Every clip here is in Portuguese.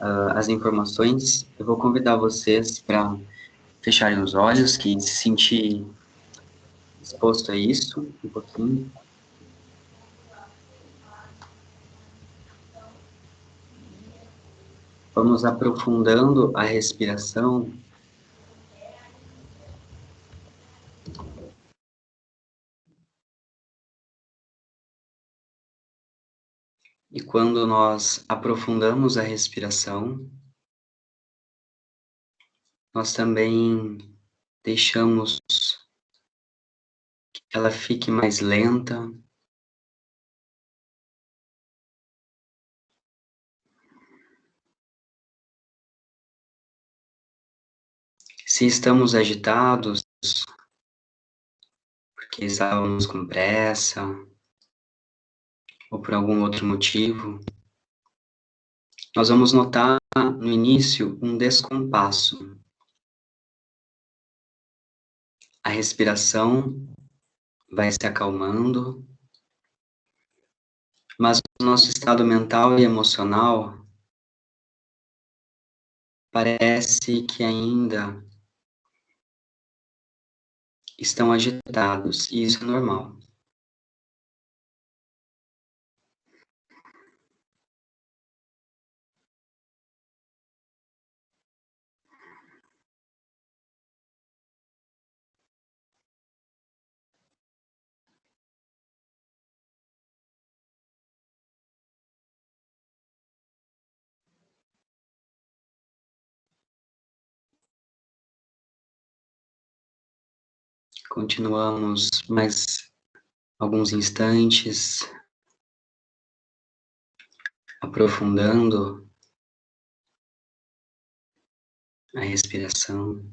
as informações, eu vou convidar vocês para fecharem os olhos, quem se sentir disposto a isso, um pouquinho. Vamos aprofundando a respiração. E quando nós aprofundamos a respiração, nós também deixamos que ela fique mais lenta. Se estamos agitados, porque estávamos com pressa, ou por algum outro motivo, nós vamos notar no início um descompasso. A respiração vai se acalmando, mas o nosso estado mental e emocional parece que ainda estão agitados, e isso é normal. Continuamos mais alguns instantes, aprofundando a respiração.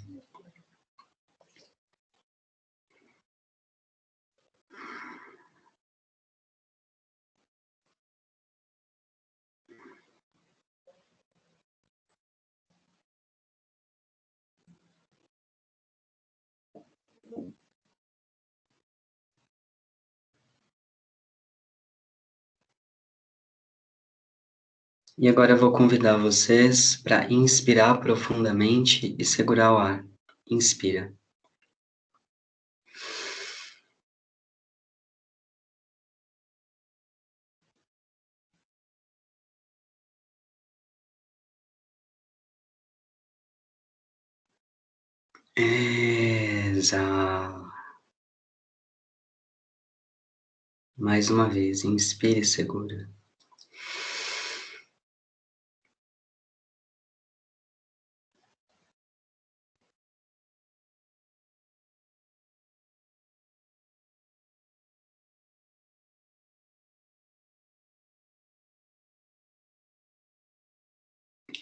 E agora eu vou convidar vocês para inspirar profundamente e segurar o ar. Inspira. Exala. Mais uma vez, inspire e segura.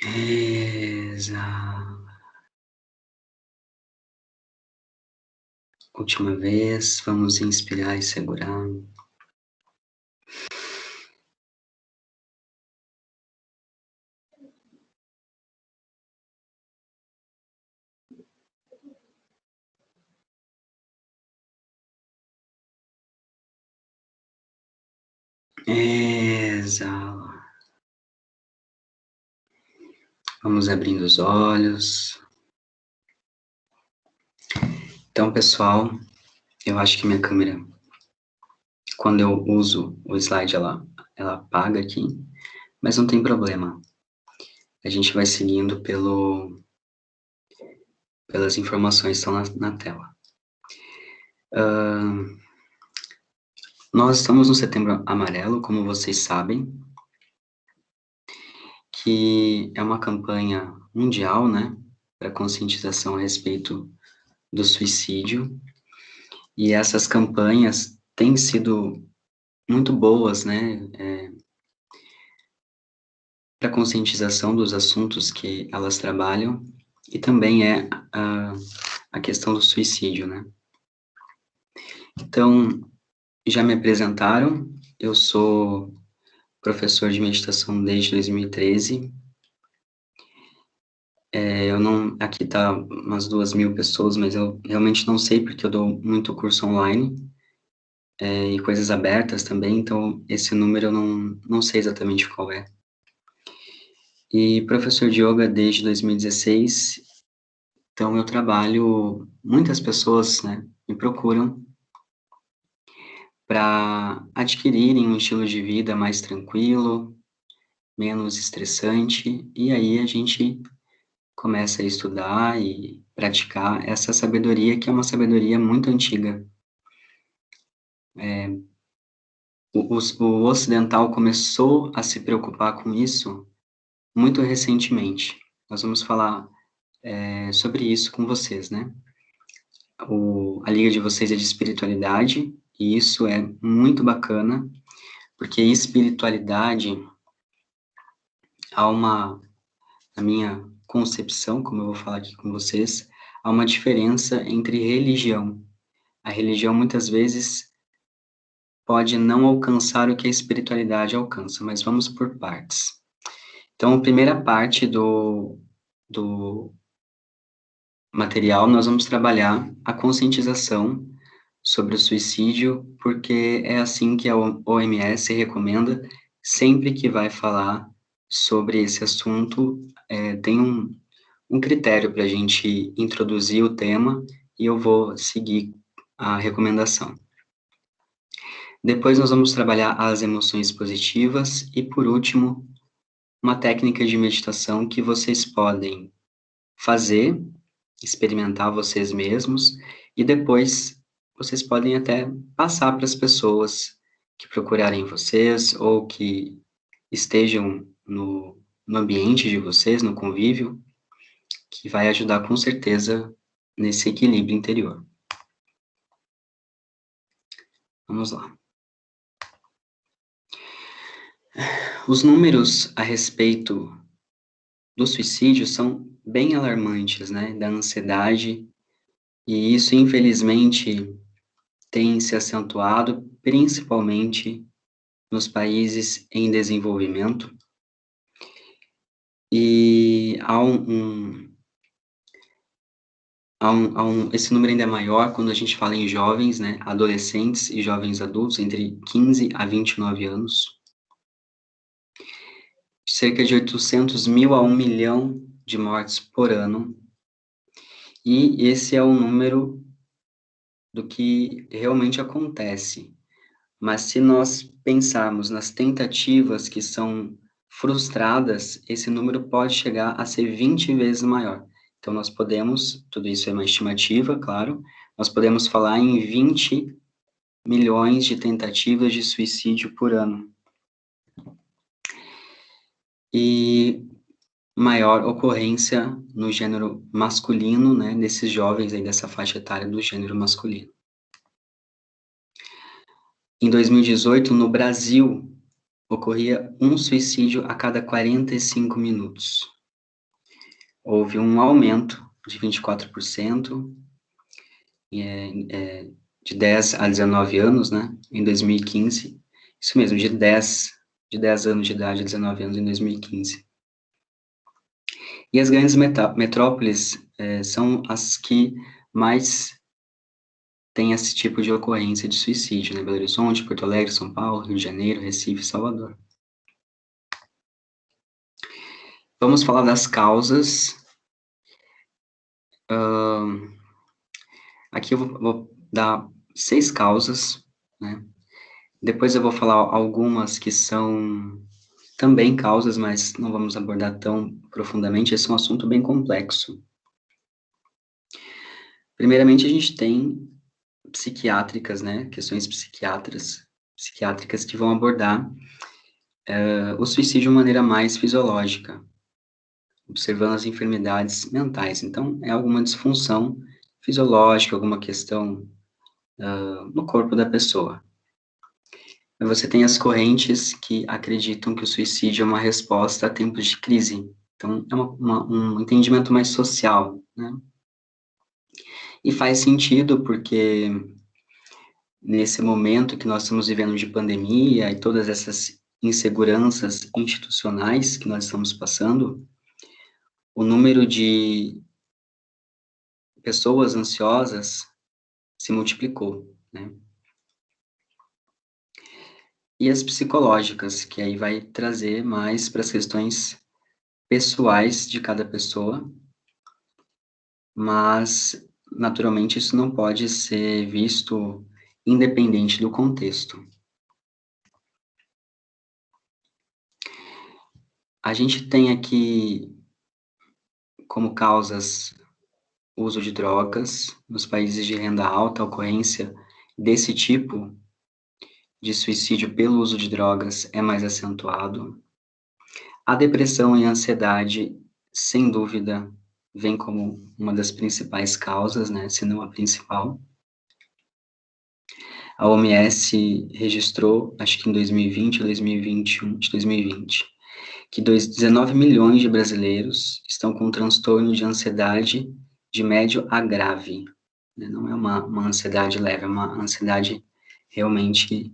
Exala. Última vez, vamos inspirar e segurar. Exala. Vamos abrindo os olhos. Então, pessoal, eu acho que minha câmera, quando eu uso o slide, ela apaga aqui, mas não tem problema. A gente vai seguindo pelas informações que estão na tela. Nós estamos no Setembro Amarelo, como vocês sabem, que é uma campanha mundial, né, para conscientização a respeito do suicídio. E essas campanhas têm sido muito boas, né, para conscientização dos assuntos que elas trabalham, e também a questão do suicídio, né. Então, já me apresentaram, eu sou professor de meditação desde 2013. Aqui tá umas 2.000 pessoas, mas eu realmente não sei, porque eu dou muito curso online, e coisas abertas também, então esse número eu não sei exatamente qual é. e professor de yoga desde 2016, então eu trabalho, muitas pessoas, né, me procuram para adquirirem um estilo de vida mais tranquilo, menos estressante, e aí a gente começa a estudar e praticar essa sabedoria, que é uma sabedoria muito antiga. O ocidental começou a se preocupar com isso muito recentemente. Nós vamos falar sobre isso com vocês, né? A liga de vocês é de espiritualidade, e isso é muito bacana, porque espiritualidade, na minha concepção, como eu vou falar aqui com vocês, há uma diferença entre religião. A religião, muitas vezes, pode não alcançar o que a espiritualidade alcança, mas vamos por partes. Então, a primeira parte do material, nós vamos trabalhar a conscientização sobre o suicídio, porque é assim que a OMS recomenda, sempre que vai falar sobre esse assunto, tem um critério para a gente introduzir o tema, e eu vou seguir a recomendação. Depois nós vamos trabalhar as emoções positivas, e por último, uma técnica de meditação que vocês podem fazer, experimentar vocês mesmos, e depois vocês podem até passar para as pessoas que procurarem vocês, ou que estejam no ambiente de vocês, no convívio, que vai ajudar com certeza nesse equilíbrio interior. Vamos lá. Os números a respeito do suicídio são bem alarmantes, né? Da ansiedade, e isso, infelizmente, tem se acentuado principalmente nos países em desenvolvimento, e esse número ainda é maior quando a gente fala em jovens, né? Adolescentes e jovens adultos, entre 15 a 29 anos. Cerca de 800 mil a 1 milhão de mortes por ano, e esse é o número do que realmente acontece. Mas se nós pensarmos nas tentativas que são frustradas, esse número pode chegar a ser 20 vezes maior. Então, nós podemos, tudo isso é uma estimativa, claro, nós podemos falar em 20 milhões de tentativas de suicídio por ano. E maior ocorrência no gênero masculino, né, desses jovens aí dessa faixa etária do gênero masculino. Em 2018, no Brasil, ocorria um suicídio a cada 45 minutos. Houve um aumento de 24%, de 10 a 19 anos, né, em 2015. Isso mesmo, de 10 anos de idade a 19 anos em 2015. E as grandes metrópoles são as que mais têm esse tipo de ocorrência de suicídio, né? Belo Horizonte, Porto Alegre, São Paulo, Rio de Janeiro, Recife, Salvador. Vamos falar das causas. Aqui eu vou dar 6 causas, né? Depois eu vou falar algumas que são também causas, mas não vamos abordar tão profundamente, esse é um assunto bem complexo. Primeiramente, a gente tem psiquiátricas, né? Questões psiquiátricas que vão abordar o suicídio de uma maneira mais fisiológica, observando as enfermidades mentais. Então, é alguma disfunção fisiológica, alguma questão no corpo da pessoa. Você tem as correntes que acreditam que o suicídio é uma resposta a tempos de crise. Então, é um entendimento mais social, né? E faz sentido porque nesse momento que nós estamos vivendo de pandemia e todas essas inseguranças institucionais que nós estamos passando, o número de pessoas ansiosas se multiplicou, né? E as psicológicas, que aí vai trazer mais para as questões pessoais de cada pessoa, mas, naturalmente, isso não pode ser visto independente do contexto. A gente tem aqui como causas o uso de drogas. Nos países de renda alta, a ocorrência desse tipo de suicídio pelo uso de drogas é mais acentuado. A depressão e a ansiedade, sem dúvida, vem como uma das principais causas, né, se não a principal. A OMS registrou, acho que em 2020 ou 2021, de 2020, que 19 milhões de brasileiros estão com transtorno de ansiedade de médio a grave. Não é uma ansiedade leve, é uma ansiedade realmente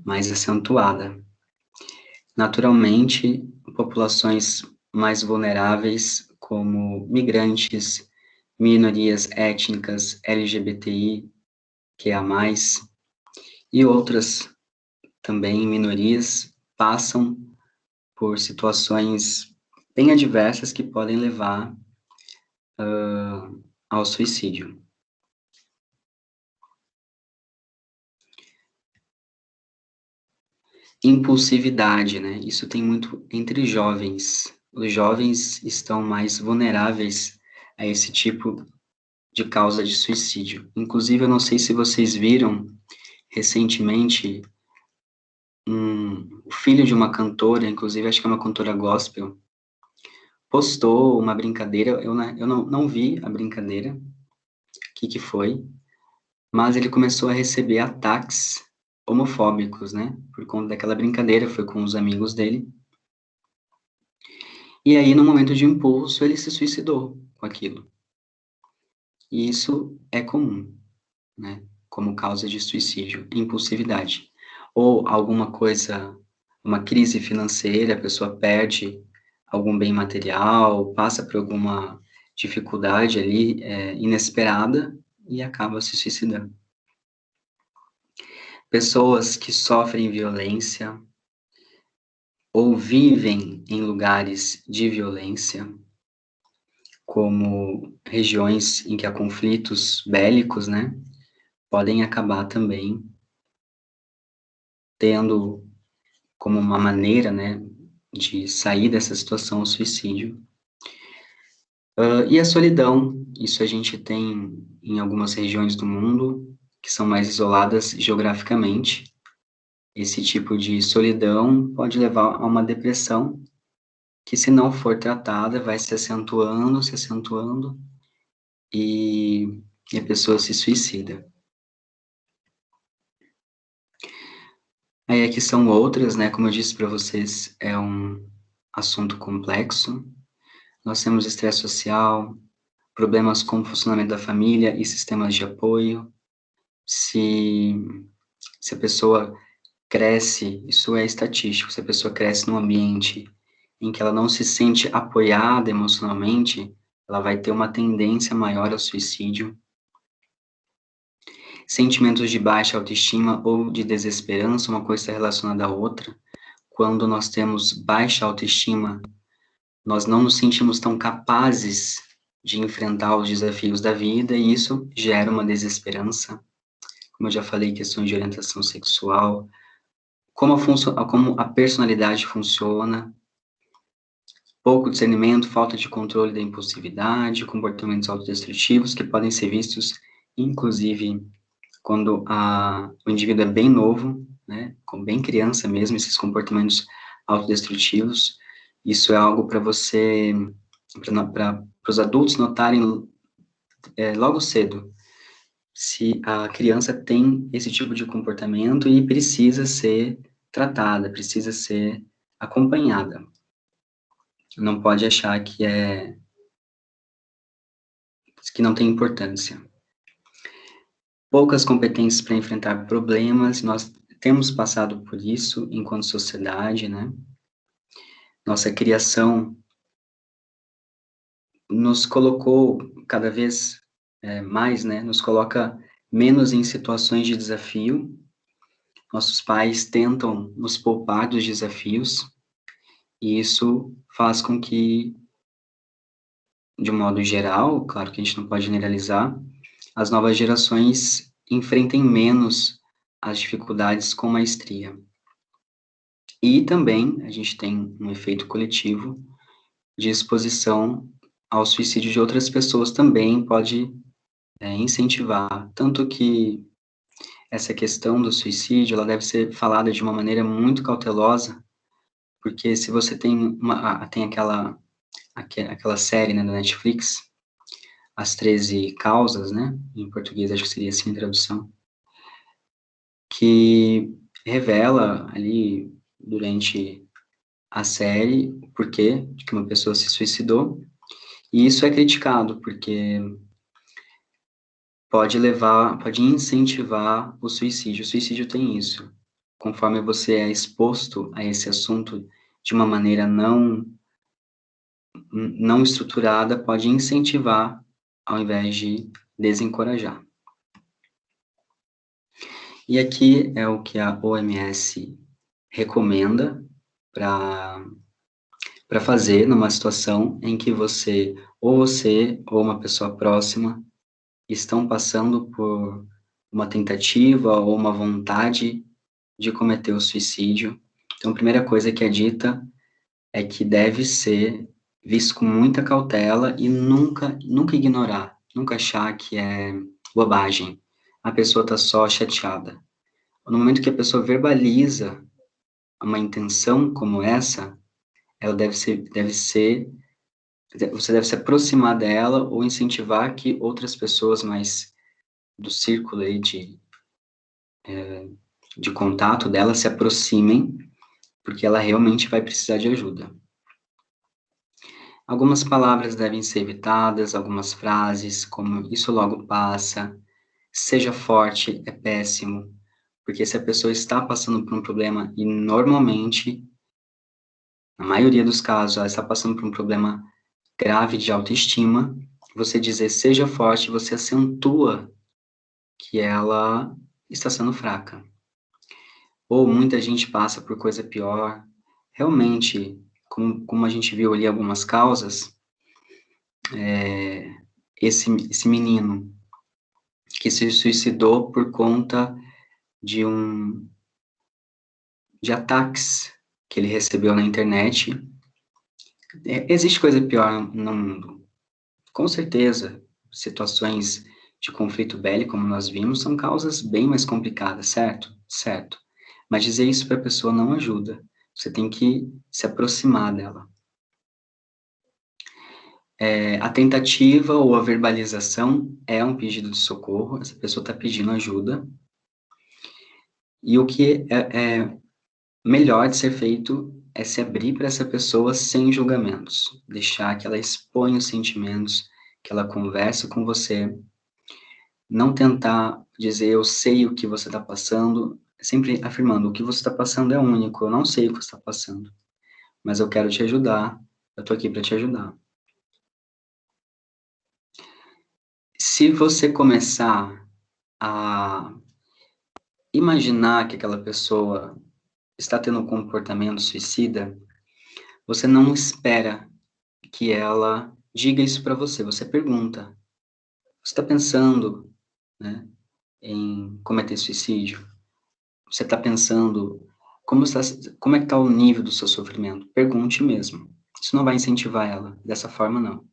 mais acentuada. Naturalmente, populações mais vulneráveis, como migrantes, minorias étnicas, LGBTI, QA+, e outras também minorias, passam por situações bem adversas que podem levar ao suicídio. Impulsividade, né? Isso tem muito entre jovens. Os jovens estão mais vulneráveis a esse tipo de causa de suicídio. Inclusive, eu não sei se vocês viram recentemente o filho de uma cantora, inclusive acho que é uma cantora gospel, postou uma brincadeira. Eu não vi a brincadeira, o que foi, mas ele começou a receber ataques homofóbicos, né? Por conta daquela brincadeira, foi com os amigos dele. E aí, no momento de impulso, ele se suicidou com aquilo. E isso é comum, né? Como causa de suicídio, impulsividade. Ou alguma coisa, uma crise financeira, a pessoa perde algum bem material, passa por alguma dificuldade ali inesperada e acaba se suicidando. Pessoas que sofrem violência ou vivem em lugares de violência, como regiões em que há conflitos bélicos, né, podem acabar também tendo como uma maneira, né, de sair dessa situação o suicídio. E a solidão, isso a gente tem em algumas regiões do mundo que são mais isoladas geograficamente. Esse tipo de solidão pode levar a uma depressão que, se não for tratada, vai se acentuando, e a pessoa se suicida. Aí aqui são outras, né, como eu disse para vocês, é um assunto complexo. Nós temos estresse social, problemas com o funcionamento da família e sistemas de apoio. Se a pessoa cresce, isso é estatístico, se a pessoa cresce num ambiente em que ela não se sente apoiada emocionalmente, ela vai ter uma tendência maior ao suicídio. Sentimentos de baixa autoestima ou de desesperança, uma coisa está relacionada à outra. Quando nós temos baixa autoestima, nós não nos sentimos tão capazes de enfrentar os desafios da vida, e isso gera uma desesperança. Como eu já falei, questões de orientação sexual, como a personalidade funciona, pouco discernimento, falta de controle da impulsividade, comportamentos autodestrutivos que podem ser vistos, inclusive, quando o indivíduo é bem novo, né, como bem criança mesmo, esses comportamentos autodestrutivos. Isso é algo para os adultos notarem logo cedo, se a criança tem esse tipo de comportamento e precisa ser tratada, precisa ser acompanhada. Não pode achar que não tem importância. Poucas competências para enfrentar problemas, nós temos passado por isso enquanto sociedade, né? Nossa criação nos colocou cada vez mais, né? Nos coloca menos em situações de desafio. Nossos pais tentam nos poupar dos desafios, E isso faz com que, de um modo geral, claro que a gente não pode generalizar, as novas gerações enfrentem menos as dificuldades com maestria. E também a gente tem um efeito coletivo de exposição ao suicídio de outras pessoas também pode incentivar, tanto que essa questão do suicídio, ela deve ser falada de uma maneira muito cautelosa, porque se você tem aquela série, né, da Netflix, As 13 Causas, né, em português acho que seria assim a tradução, que revela ali, durante a série, o porquê de que uma pessoa se suicidou, e isso é criticado, porque pode incentivar o suicídio. O suicídio tem isso. Conforme você é exposto a esse assunto de uma maneira não estruturada, pode incentivar ao invés de desencorajar. E aqui é o que a OMS recomenda para fazer numa situação em que você ou uma pessoa próxima estão passando por uma tentativa ou uma vontade de cometer o suicídio. Então, a primeira coisa que é dita é que deve ser visto com muita cautela e nunca ignorar, nunca achar que é bobagem. A pessoa está só chateada. No momento que a pessoa verbaliza uma intenção como essa, ela você deve se aproximar dela ou incentivar que outras pessoas mais do círculo aí de contato dela se aproximem, porque ela realmente vai precisar de ajuda. Algumas palavras devem ser evitadas, algumas frases, como isso logo passa, seja forte, é péssimo, porque se a pessoa está passando por um problema, e normalmente, na maioria dos casos, ela está passando por um problema grave de autoestima, você dizer seja forte, você acentua que ela está sendo fraca. Ou muita gente passa por coisa pior. Realmente, como a gente viu ali algumas causas, esse menino que se suicidou por conta de de ataques que ele recebeu na internet. Existe coisa pior no mundo. Com certeza, situações de conflito bélico, como nós vimos, são causas bem mais complicadas, certo? Certo. Mas dizer isso para a pessoa não ajuda. Você tem que se aproximar dela. A tentativa ou a verbalização é um pedido de socorro, essa pessoa está pedindo ajuda. E o que é melhor de ser feito é se abrir para essa pessoa sem julgamentos, deixar que ela exponha os sentimentos, que ela converse com você, não tentar dizer eu sei o que você está passando, sempre afirmando o que você está passando é único, eu não sei o que você está passando, mas eu quero te ajudar, eu estou aqui para te ajudar. Se você começar a imaginar que aquela pessoa está tendo um comportamento suicida, você não espera que ela diga isso para você, você pergunta, você está pensando, né, em cometer suicídio? Você está pensando, como é que está o nível do seu sofrimento? Pergunte mesmo. Isso não vai incentivar ela, dessa forma não.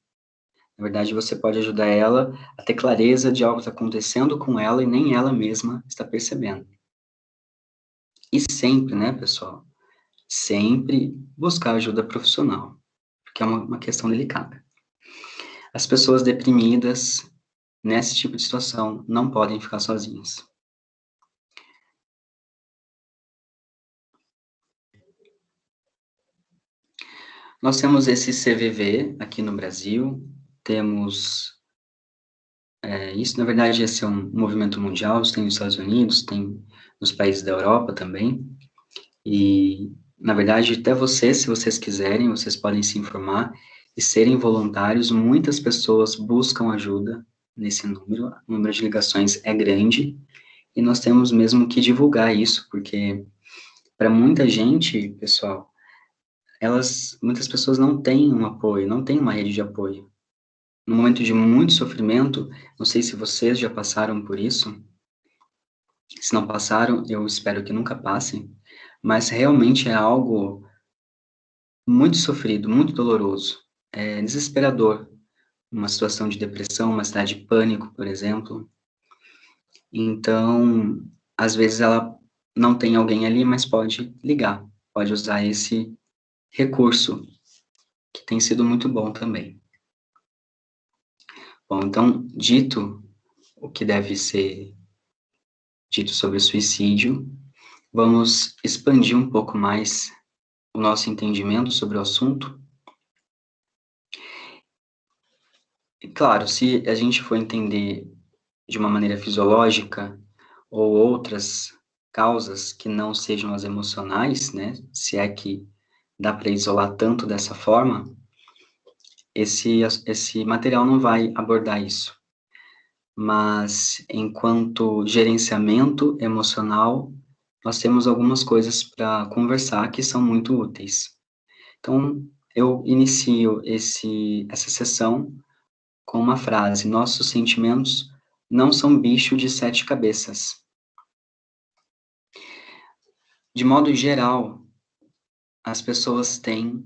Na verdade, você pode ajudar ela a ter clareza de algo que está acontecendo com ela e nem ela mesma está percebendo. E sempre, né, pessoal, sempre buscar ajuda profissional, porque é uma questão delicada. As pessoas deprimidas, nesse tipo de situação, não podem ficar sozinhas. Nós temos esse CVV aqui no Brasil, temos isso, na verdade, esse é um movimento mundial, tem nos Estados Unidos, tem nos países da Europa também, e, na verdade, até vocês, se vocês quiserem, vocês podem se informar e serem voluntários. Muitas pessoas buscam ajuda nesse número, o número de ligações é grande, e nós temos mesmo que divulgar isso, porque para muita gente, pessoal, muitas pessoas não têm um apoio, não têm uma rede de apoio. No momento de muito sofrimento, não sei se vocês já passaram por isso, se não passaram, eu espero que nunca passem, mas realmente é algo muito sofrido, muito doloroso, é desesperador. Uma situação de depressão, uma cidade de pânico, por exemplo. Então, às vezes ela não tem alguém ali, mas pode ligar, pode usar esse recurso, que tem sido muito bom também. Bom, então, dito o que deve ser dito sobre o suicídio, vamos expandir um pouco mais o nosso entendimento sobre o assunto. E, claro, se a gente for entender de uma maneira fisiológica ou outras causas que não sejam as emocionais, né, se é que dá para isolar tanto dessa forma, esse material não vai abordar isso. Mas, enquanto gerenciamento emocional, nós temos algumas coisas para conversar que são muito úteis. Então, eu inicio essa sessão com uma frase: nossos sentimentos não são bicho de 7 cabeças. De modo geral, as pessoas têm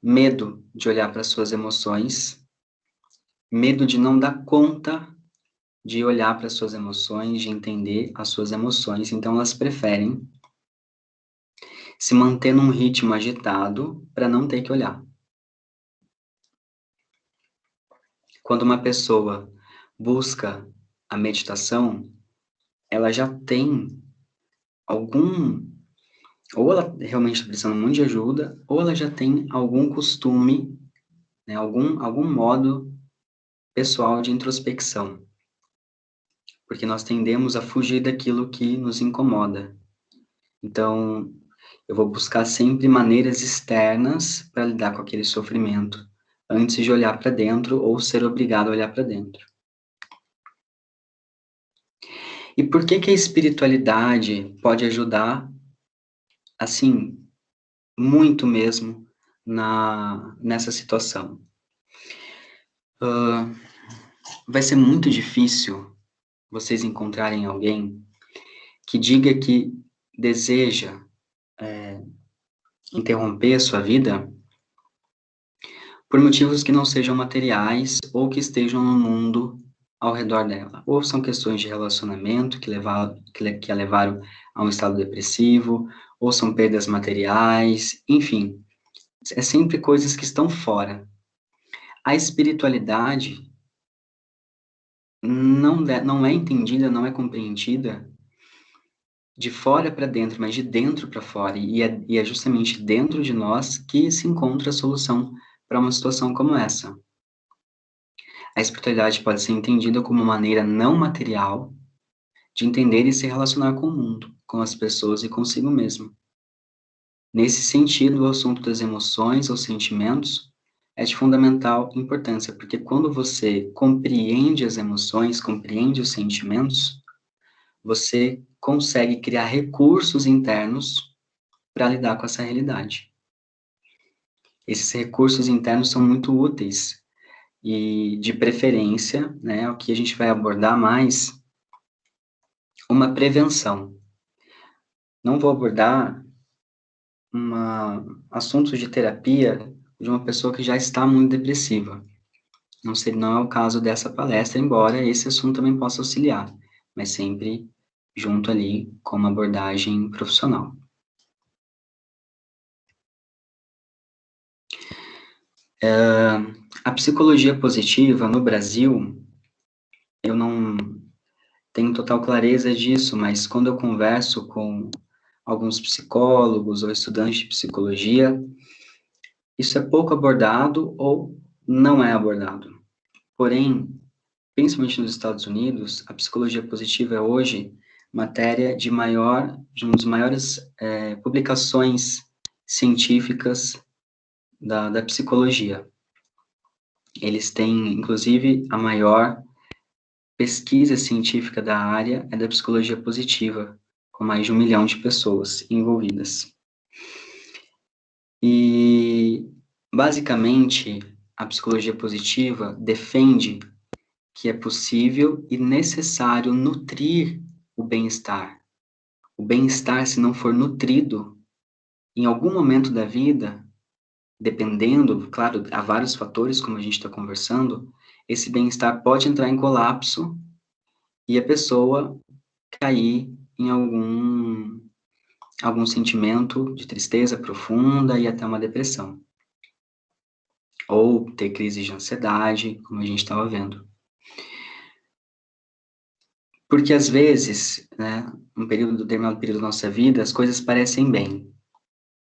medo de olhar para suas emoções, medo de não dar conta de olhar para suas emoções, de entender as suas emoções, então elas preferem se manter num ritmo agitado para não ter que olhar. Quando uma pessoa busca a meditação, ela já tem algum, ou ela realmente está precisando muito de ajuda, ou ela já tem algum costume, né, algum modo pessoal de introspecção, porque nós tendemos a fugir daquilo que nos incomoda. Então, eu vou buscar sempre maneiras externas para lidar com aquele sofrimento, antes de olhar para dentro ou ser obrigado a olhar para dentro. E por que que a espiritualidade pode ajudar, assim, muito mesmo, nessa situação? Vai ser muito difícil vocês encontrarem alguém que diga que deseja interromper a sua vida por motivos que não sejam materiais ou que estejam no mundo ao redor dela. Ou são questões de relacionamento que a levaram a um estado depressivo, ou são perdas materiais, enfim, é sempre coisas que estão fora. A espiritualidade não é entendida, não é compreendida de fora para dentro, mas de dentro para fora, e é justamente dentro de nós que se encontra a solução para uma situação como essa. A espiritualidade pode ser entendida como uma maneira não material de entender e se relacionar com o mundo, com as pessoas e consigo mesmo. Nesse sentido, o assunto das emoções ou sentimentos é de fundamental importância, porque quando você compreende as emoções, compreende os sentimentos, você consegue criar recursos internos para lidar com essa realidade. Esses recursos internos são muito úteis e, de preferência, né, o que a gente vai abordar mais, uma prevenção. Não vou abordar assuntos de terapia de uma pessoa que já está muito depressiva. Não é o caso dessa palestra, embora esse assunto também possa auxiliar, mas sempre junto ali com uma abordagem profissional. A psicologia positiva no Brasil, eu não tenho total clareza disso, mas quando eu converso com alguns psicólogos ou estudantes de psicologia, isso é pouco abordado ou não é abordado. Porém, principalmente nos Estados Unidos, a psicologia positiva é hoje matéria de uma das maiores publicações científicas da psicologia. Eles têm, inclusive, a maior pesquisa científica da área é da psicologia positiva, com mais de 1 milhão de pessoas envolvidas. E Basicamente, a psicologia positiva defende que é possível e necessário nutrir o bem-estar. O bem-estar, se não for nutrido, em algum momento da vida, dependendo, claro, há vários fatores, como a gente está conversando, esse bem-estar pode entrar em colapso e a pessoa cair em algum sentimento de tristeza profunda e até uma depressão. Ou ter crise de ansiedade, como a gente estava vendo. Porque às vezes, né, determinado período da nossa vida, as coisas parecem bem,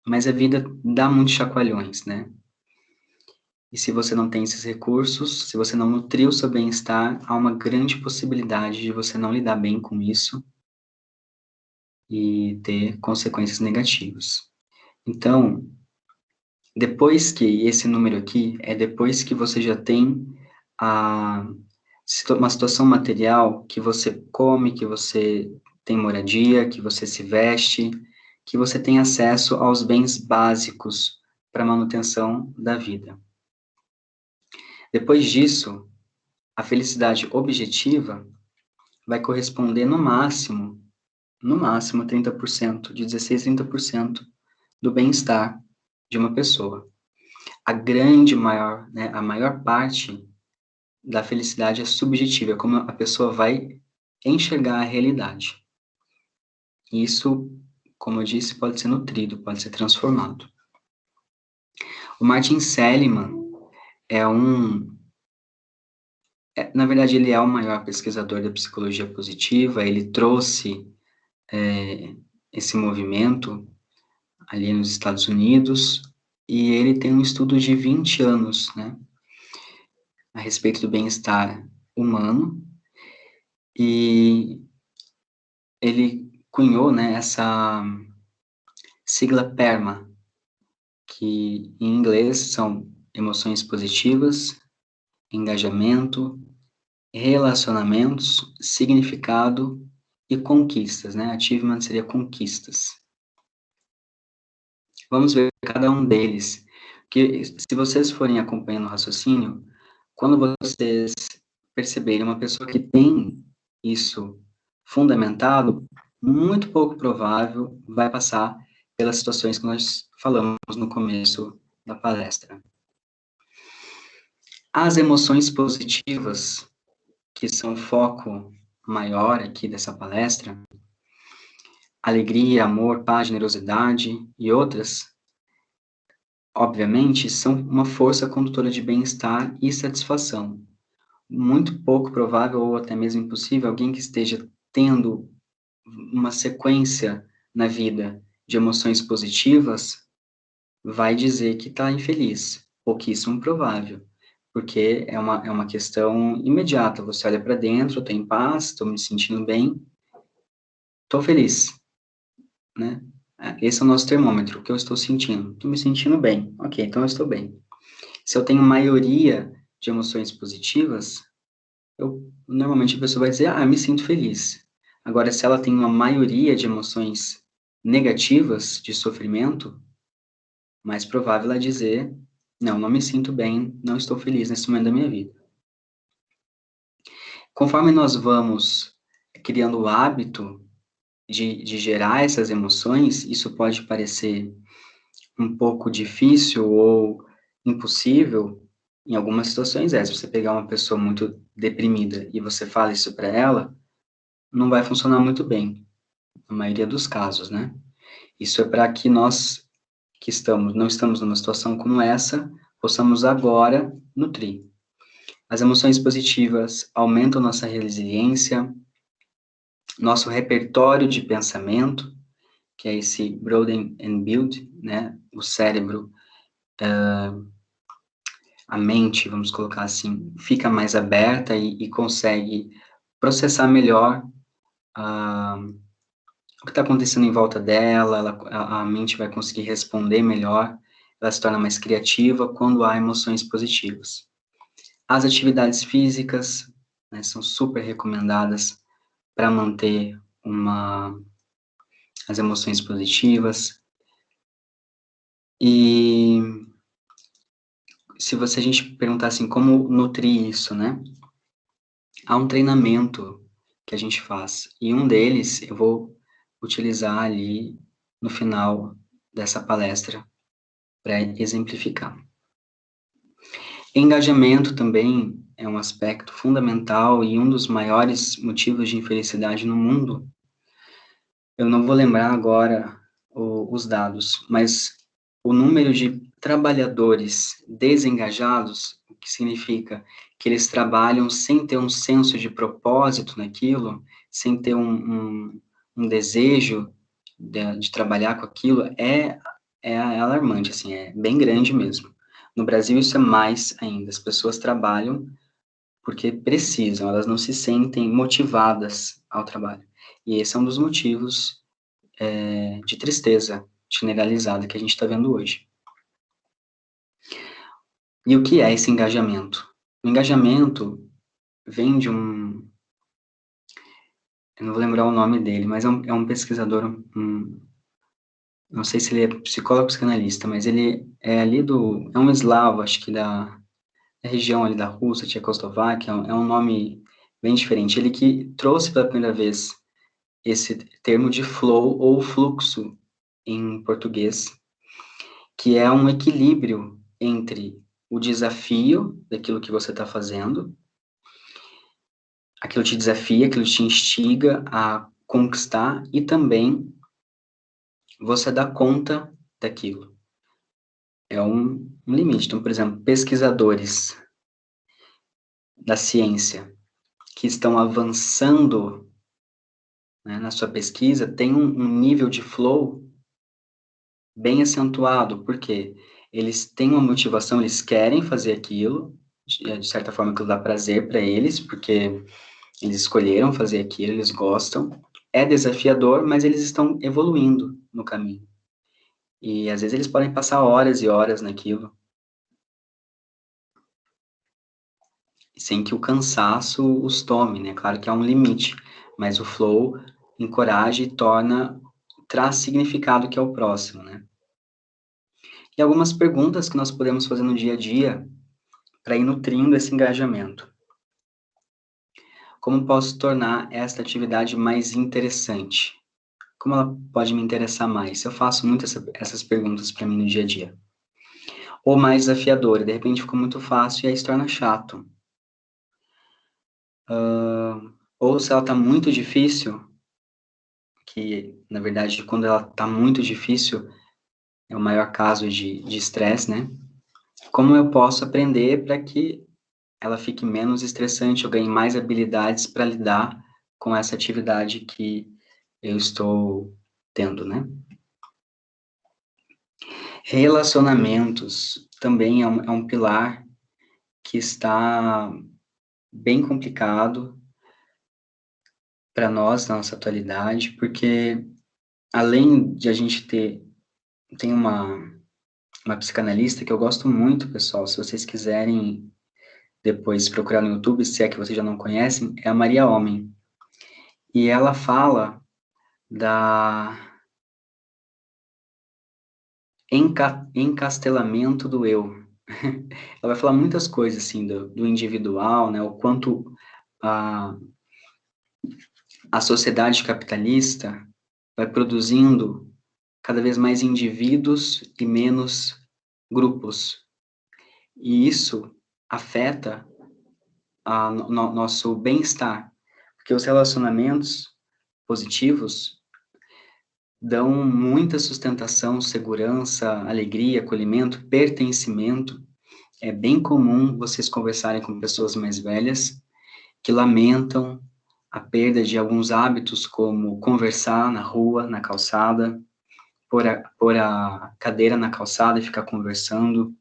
mas a vida dá muitos chacoalhões, né? E se você não tem esses recursos, se você não nutrir o seu bem-estar, há uma grande possibilidade de você não lidar bem com isso e ter consequências negativas. Então, depois que esse número aqui, é depois que você já tem uma situação material, que você come, que você tem moradia, que você se veste, que você tem acesso aos bens básicos para a manutenção da vida. Depois disso, a felicidade objetiva vai corresponder no máximo 30%, de 16 a 30% do bem-estar de uma pessoa. A maior parte da felicidade é subjetiva, é como a pessoa vai enxergar a realidade. Isso, como eu disse, pode ser nutrido, pode ser transformado. O Martin Seligman na verdade, ele é o maior pesquisador da psicologia positiva, ele trouxe esse movimento ali nos Estados Unidos, e ele tem um estudo de 20 anos, né, a respeito do bem-estar humano, e ele cunhou, né, essa sigla PERMA, que em inglês são emoções positivas, engajamento, relacionamentos, significado e conquistas, né? Achievement seria conquistas. Vamos ver cada um deles, que se vocês forem acompanhando o raciocínio, quando vocês perceberem uma pessoa que tem isso fundamentado, muito pouco provável vai passar pelas situações que nós falamos no começo da palestra. As emoções positivas, que são o foco maior aqui dessa palestra, alegria, amor, paz, generosidade e outras, obviamente, são uma força condutora de bem-estar e satisfação. Muito pouco provável, ou até mesmo impossível, alguém que esteja tendo uma sequência na vida de emoções positivas vai dizer que está infeliz. Pouquíssimo provável, porque é uma questão imediata. Você olha para dentro, estou em paz, estou me sentindo bem, estou feliz, né? Esse é o nosso termômetro, o que eu estou sentindo. Estou me sentindo bem. Ok, então eu estou bem. Se eu tenho maioria de emoções positivas, normalmente a pessoa vai dizer, me sinto feliz. Agora, se ela tem uma maioria de emoções negativas, de sofrimento, mais provável ela dizer, não me sinto bem, não estou feliz nesse momento da minha vida. Conforme nós vamos criando o hábito de gerar essas emoções, isso pode parecer um pouco difícil ou impossível em algumas situações. Se você pegar uma pessoa muito deprimida e você fala isso para ela, não vai funcionar muito bem, na maioria dos casos, né? Isso é para que nós que não estamos numa situação como essa, possamos agora nutrir. As emoções positivas aumentam nossa resiliência, nosso repertório de pensamento, que é esse broaden and build, né? O cérebro, a mente, vamos colocar assim, fica mais aberta e consegue processar melhor o que está acontecendo em volta dela, a mente vai conseguir responder melhor, ela se torna mais criativa quando há emoções positivas. As atividades físicas, né, são super recomendadas para manter as emoções positivas. E a gente perguntar assim, como nutrir isso, né? Há um treinamento que a gente faz, e um deles eu vou utilizar ali no final dessa palestra para exemplificar. Engajamento também é um aspecto fundamental e um dos maiores motivos de infelicidade no mundo. Eu não vou lembrar agora os dados, mas o número de trabalhadores desengajados, o que significa que eles trabalham sem ter um senso de propósito naquilo, sem ter um desejo de trabalhar com aquilo, é alarmante, assim, é bem grande mesmo. No Brasil isso é mais ainda, as pessoas trabalham porque precisam, elas não se sentem motivadas ao trabalho. E esse é um dos motivos de tristeza generalizada que a gente está vendo hoje. E o que é esse engajamento? O engajamento vem de um... Eu não vou lembrar o nome dele, mas é um pesquisador, não sei se ele é psicólogo ou psicanalista, mas ele é ali é um eslavo, acho que da região ali da Rússia, Tchecoslováquia, é um nome bem diferente. Ele que trouxe pela primeira vez esse termo de flow ou fluxo em português, que é um equilíbrio entre o desafio daquilo que você está fazendo, aquilo te desafia, aquilo te instiga a conquistar e também você dá conta daquilo. É um limite. Então, por exemplo, pesquisadores da ciência que estão avançando, né, na sua pesquisa têm um nível de flow bem acentuado, porque eles têm uma motivação, eles querem fazer aquilo, de certa forma aquilo dá prazer para eles, porque eles escolheram fazer aquilo, eles gostam. É desafiador, mas eles estão evoluindo no caminho. E às vezes eles podem passar horas e horas naquilo, sem que o cansaço os tome, né? Claro que há um limite, mas o flow encoraja e traz significado que é o próximo, né? E algumas perguntas que nós podemos fazer no dia a dia para ir nutrindo esse engajamento. Como posso tornar esta atividade mais interessante? Como ela pode me interessar mais? Eu faço muito essas perguntas para mim no dia a dia. Ou mais desafiadora, de repente ficou muito fácil e aí se torna chato. Ou se ela está muito difícil, que na verdade quando ela está muito difícil é o maior caso de estresse, né? Como eu posso aprender para que ela fique menos estressante, eu ganhe mais habilidades para lidar com essa atividade que eu estou tendo, né? Relacionamentos também é um pilar que está bem complicado para nós, na nossa atualidade, porque além de a gente tem uma psicanalista que eu gosto muito, pessoal, se vocês quiserem depois procurar no YouTube, se é que vocês já não conhecem, é a Maria Homem. E ela fala da encastelamento do eu. Ela vai falar muitas coisas, assim, do individual, né, o quanto a sociedade capitalista vai produzindo cada vez mais indivíduos e menos grupos. E isso afeta nosso bem-estar, porque os relacionamentos positivos dão muita sustentação, segurança, alegria, acolhimento, pertencimento. É bem comum vocês conversarem com pessoas mais velhas que lamentam a perda de alguns hábitos, como conversar na rua, na calçada, pôr a cadeira na calçada e ficar conversando,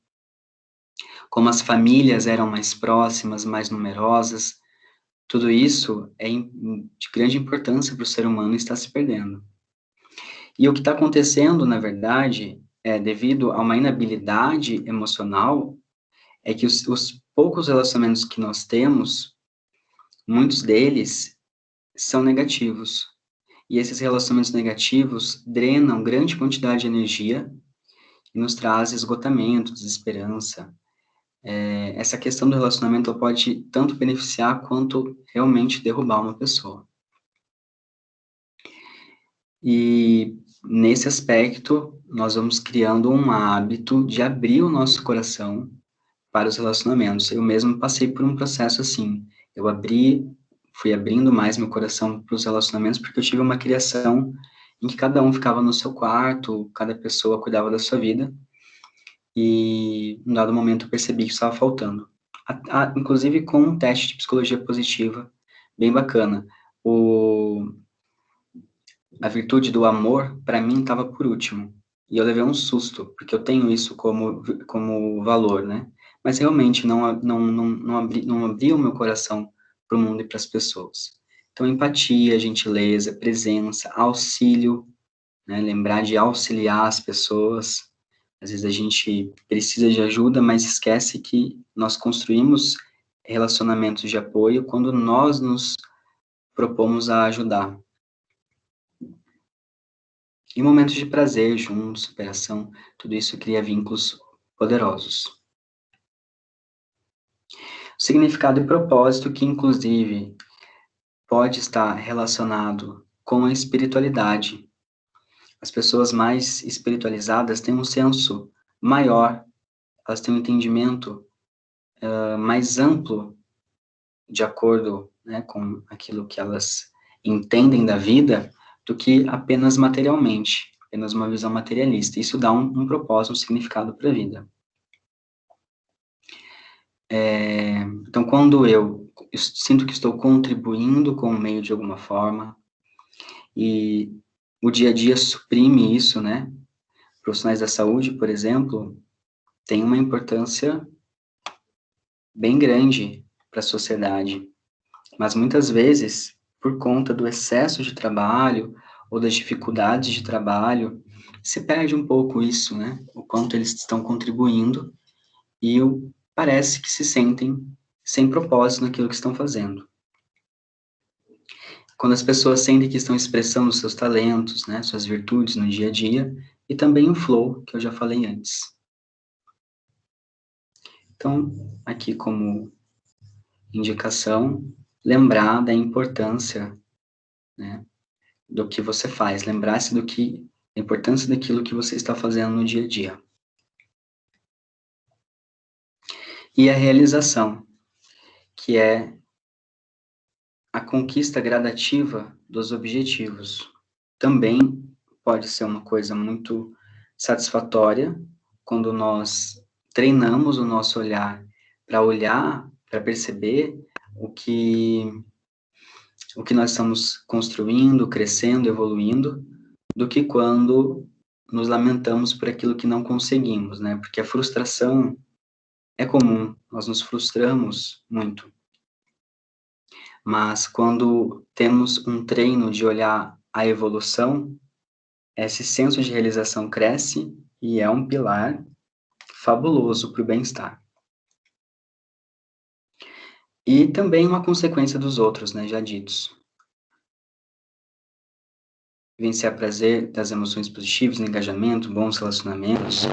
como as famílias eram mais próximas, mais numerosas. Tudo isso é de grande importância para o ser humano e está se perdendo. E o que está acontecendo, na verdade, devido a uma inabilidade emocional, é que os poucos relacionamentos que nós temos, muitos deles são negativos. E esses relacionamentos negativos drenam grande quantidade de energia e nos traz esgotamento, desesperança. essa questão do relacionamento ela pode tanto beneficiar quanto realmente derrubar uma pessoa. E nesse aspecto, nós vamos criando um hábito de abrir o nosso coração para os relacionamentos. Eu mesmo passei por um processo assim. Eu fui abrindo mais meu coração para os relacionamentos, porque eu tive uma criação em que cada um ficava no seu quarto, cada pessoa cuidava da sua vida, e em dado momento eu percebi que estava faltando. Inclusive com um teste de psicologia positiva, bem bacana. A virtude do amor, para mim, estava por último. E eu levei um susto, porque eu tenho isso como valor, né? Mas realmente não abri o meu coração para o mundo e para as pessoas. Então, empatia, gentileza, presença, auxílio, né? Lembrar de auxiliar as pessoas. Às vezes a gente precisa de ajuda, mas esquece que nós construímos relacionamentos de apoio quando nós nos propomos a ajudar. E momentos de prazer juntos, superação, tudo isso cria vínculos poderosos. O significado e propósito que, inclusive, pode estar relacionado com a espiritualidade. As pessoas mais espiritualizadas têm um senso maior, elas têm um entendimento mais amplo, de acordo, né, com aquilo que elas entendem da vida, do que apenas materialmente, apenas uma visão materialista. Isso dá um propósito, um significado para a vida. Então, quando eu sinto que estou contribuindo com o meio de alguma forma, e o dia a dia suprime isso, né? Profissionais da saúde, por exemplo, têm uma importância bem grande para a sociedade, mas muitas vezes, por conta do excesso de trabalho ou das dificuldades de trabalho, se perde um pouco isso, né? O quanto eles estão contribuindo e parece que se sentem sem propósito naquilo que estão fazendo. Quando as pessoas sentem que estão expressando seus talentos, né, suas virtudes no dia a dia, e também o flow, que eu já falei antes. Então, aqui como indicação, lembrar da importância, né, do que você faz, lembrar-se da importância daquilo que você está fazendo no dia a dia. E a realização, que é a conquista gradativa dos objetivos. Também pode ser uma coisa muito satisfatória quando nós treinamos o nosso olhar, para perceber o que nós estamos construindo, crescendo, evoluindo, do que quando nos lamentamos por aquilo que não conseguimos, né? Porque a frustração é comum, nós nos frustramos muito. Mas quando temos um treino de olhar a evolução, esse senso de realização cresce e é um pilar fabuloso para o bem-estar. E também uma consequência dos outros, né, já ditos. Vivenciar prazer das emoções positivas, engajamento, bons relacionamentos,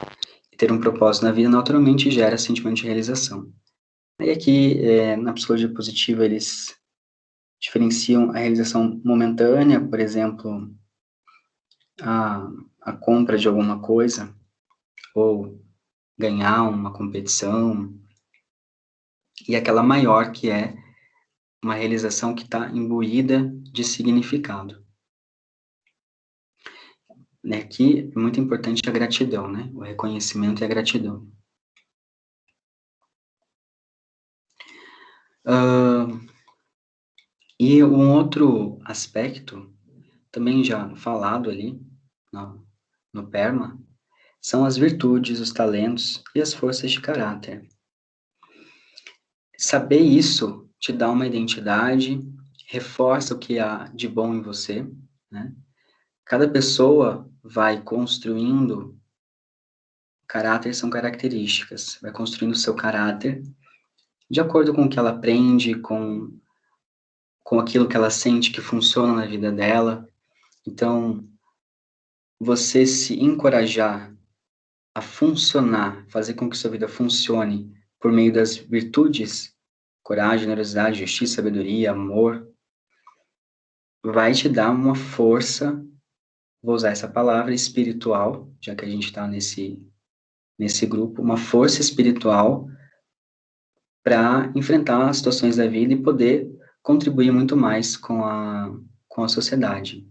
e ter um propósito na vida naturalmente gera sentimento de realização. E aqui, na psicologia positiva, eles diferenciam a realização momentânea, por exemplo, a compra de alguma coisa, ou ganhar uma competição, e aquela maior que é uma realização que está imbuída de significado. Aqui é muito importante a gratidão, né? O reconhecimento e a gratidão. E um outro aspecto, também já falado ali no PERMA, são as virtudes, os talentos e as forças de caráter. Saber isso te dá uma identidade, reforça o que há de bom em você, né? Cada pessoa vai construindo, caráter são características, vai construindo o seu caráter de acordo com o que ela aprende, com aquilo que ela sente que funciona na vida dela. Então, você se encorajar a funcionar, fazer com que sua vida funcione por meio das virtudes, coragem, generosidade, justiça, sabedoria, amor, vai te dar uma força, vou usar essa palavra, espiritual, já que a gente está nesse grupo, uma força espiritual para enfrentar as situações da vida e poder contribuir muito mais com a sociedade.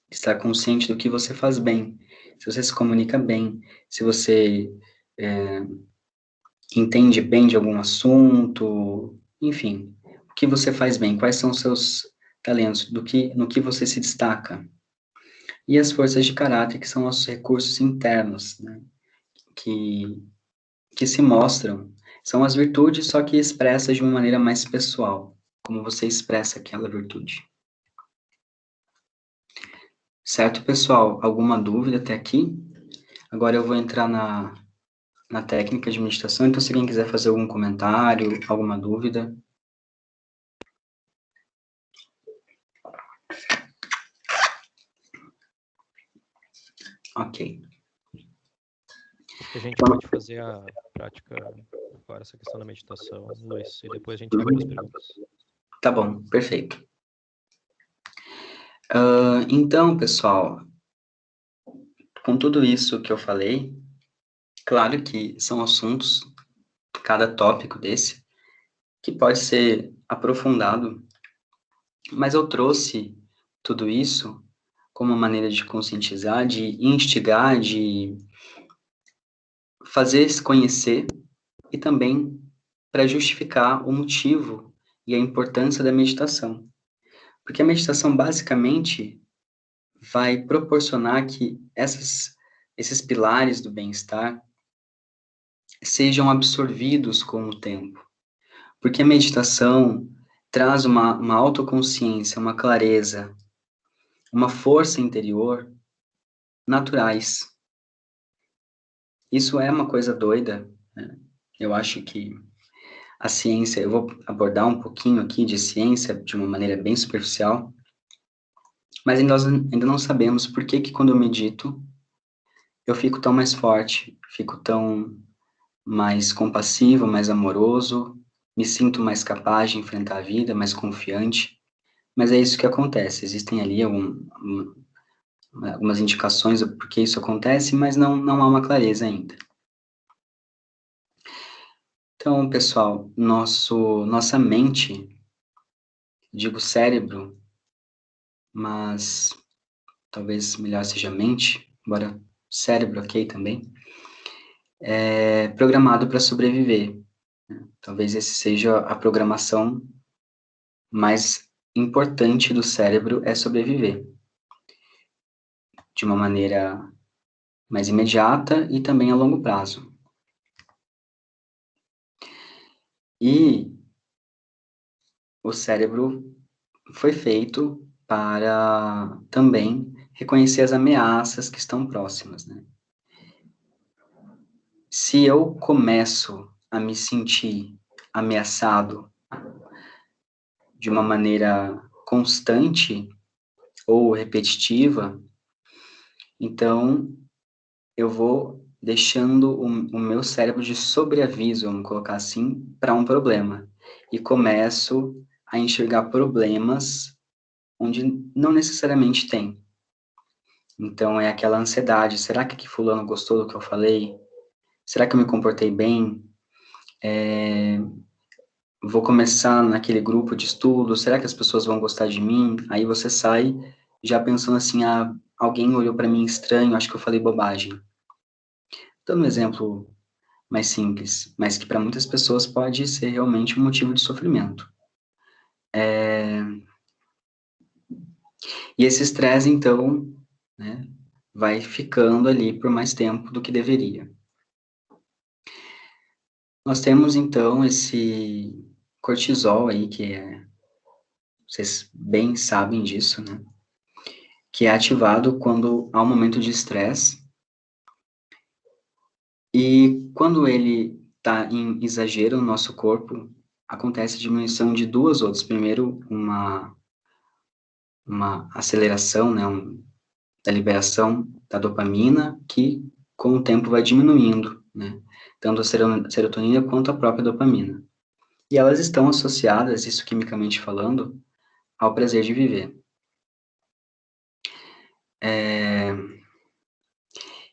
Estar consciente do que você faz bem, se você se comunica bem, se você entende bem de algum assunto, enfim, o que você faz bem, quais são os seus talentos, no que você se destaca. E as forças de caráter, que são nossos recursos internos, né, que se mostram, são as virtudes, só que expressas de uma maneira mais pessoal, como você expressa aquela virtude. Certo, pessoal? Alguma dúvida até aqui? Agora eu vou entrar na técnica de meditação, então se alguém quiser fazer algum comentário, alguma dúvida. Ok. Acho que a gente pode fazer a prática agora, essa questão da meditação, Luiz, e depois a gente abre as perguntas. Tá bom, perfeito. Então, pessoal, com tudo isso que eu falei, claro que são assuntos, cada tópico desse, que pode ser aprofundado, mas eu trouxe tudo isso como uma maneira de conscientizar, de instigar, de fazer se conhecer e também para justificar o motivo e a importância da meditação. Porque a meditação, basicamente, vai proporcionar que esses pilares do bem-estar sejam absorvidos com o tempo. Porque a meditação traz uma autoconsciência, uma clareza, uma força interior naturais. Isso é uma coisa doida, né? Eu acho que a ciência, eu vou abordar um pouquinho aqui de ciência de uma maneira bem superficial, mas nós ainda não sabemos por que quando eu medito, eu fico tão mais forte, fico tão mais compassivo, mais amoroso, me sinto mais capaz de enfrentar a vida, mais confiante. Mas é isso que acontece. Existem ali algumas indicações do porquê isso acontece, mas não há uma clareza ainda. Então, pessoal, nossa mente, digo cérebro, mas talvez melhor seja mente, embora cérebro ok também, é programado para sobreviver. Talvez esse seja a programação mais importante do cérebro, é sobreviver. De uma maneira mais imediata e também a longo prazo. E o cérebro foi feito para também reconhecer as ameaças que estão próximas, né? Se eu começo a me sentir ameaçado de uma maneira constante ou repetitiva, então eu vou deixando o meu cérebro de sobreaviso, vamos colocar assim, para um problema. E começo a enxergar problemas onde não necessariamente tem. Então, é aquela ansiedade, será que fulano gostou do que eu falei? Será que eu me comportei bem? Vou começar naquele grupo de estudo, será que as pessoas vão gostar de mim? Aí você sai já pensando assim, ah, alguém olhou para mim estranho, acho que eu falei bobagem. Dando um exemplo mais simples, mas que para muitas pessoas pode ser realmente um motivo de sofrimento. E esse estresse, então, né, vai ficando ali por mais tempo do que deveria. Nós temos, então, esse cortisol aí, vocês bem sabem disso, né, que é ativado quando há um momento de estresse, e quando ele está em exagero no nosso corpo, acontece diminuição de duas outras. Primeiro, uma aceleração, né, da liberação da dopamina, que com o tempo vai diminuindo, né, tanto a serotonina quanto a própria dopamina. E elas estão associadas, isso quimicamente falando, ao prazer de viver.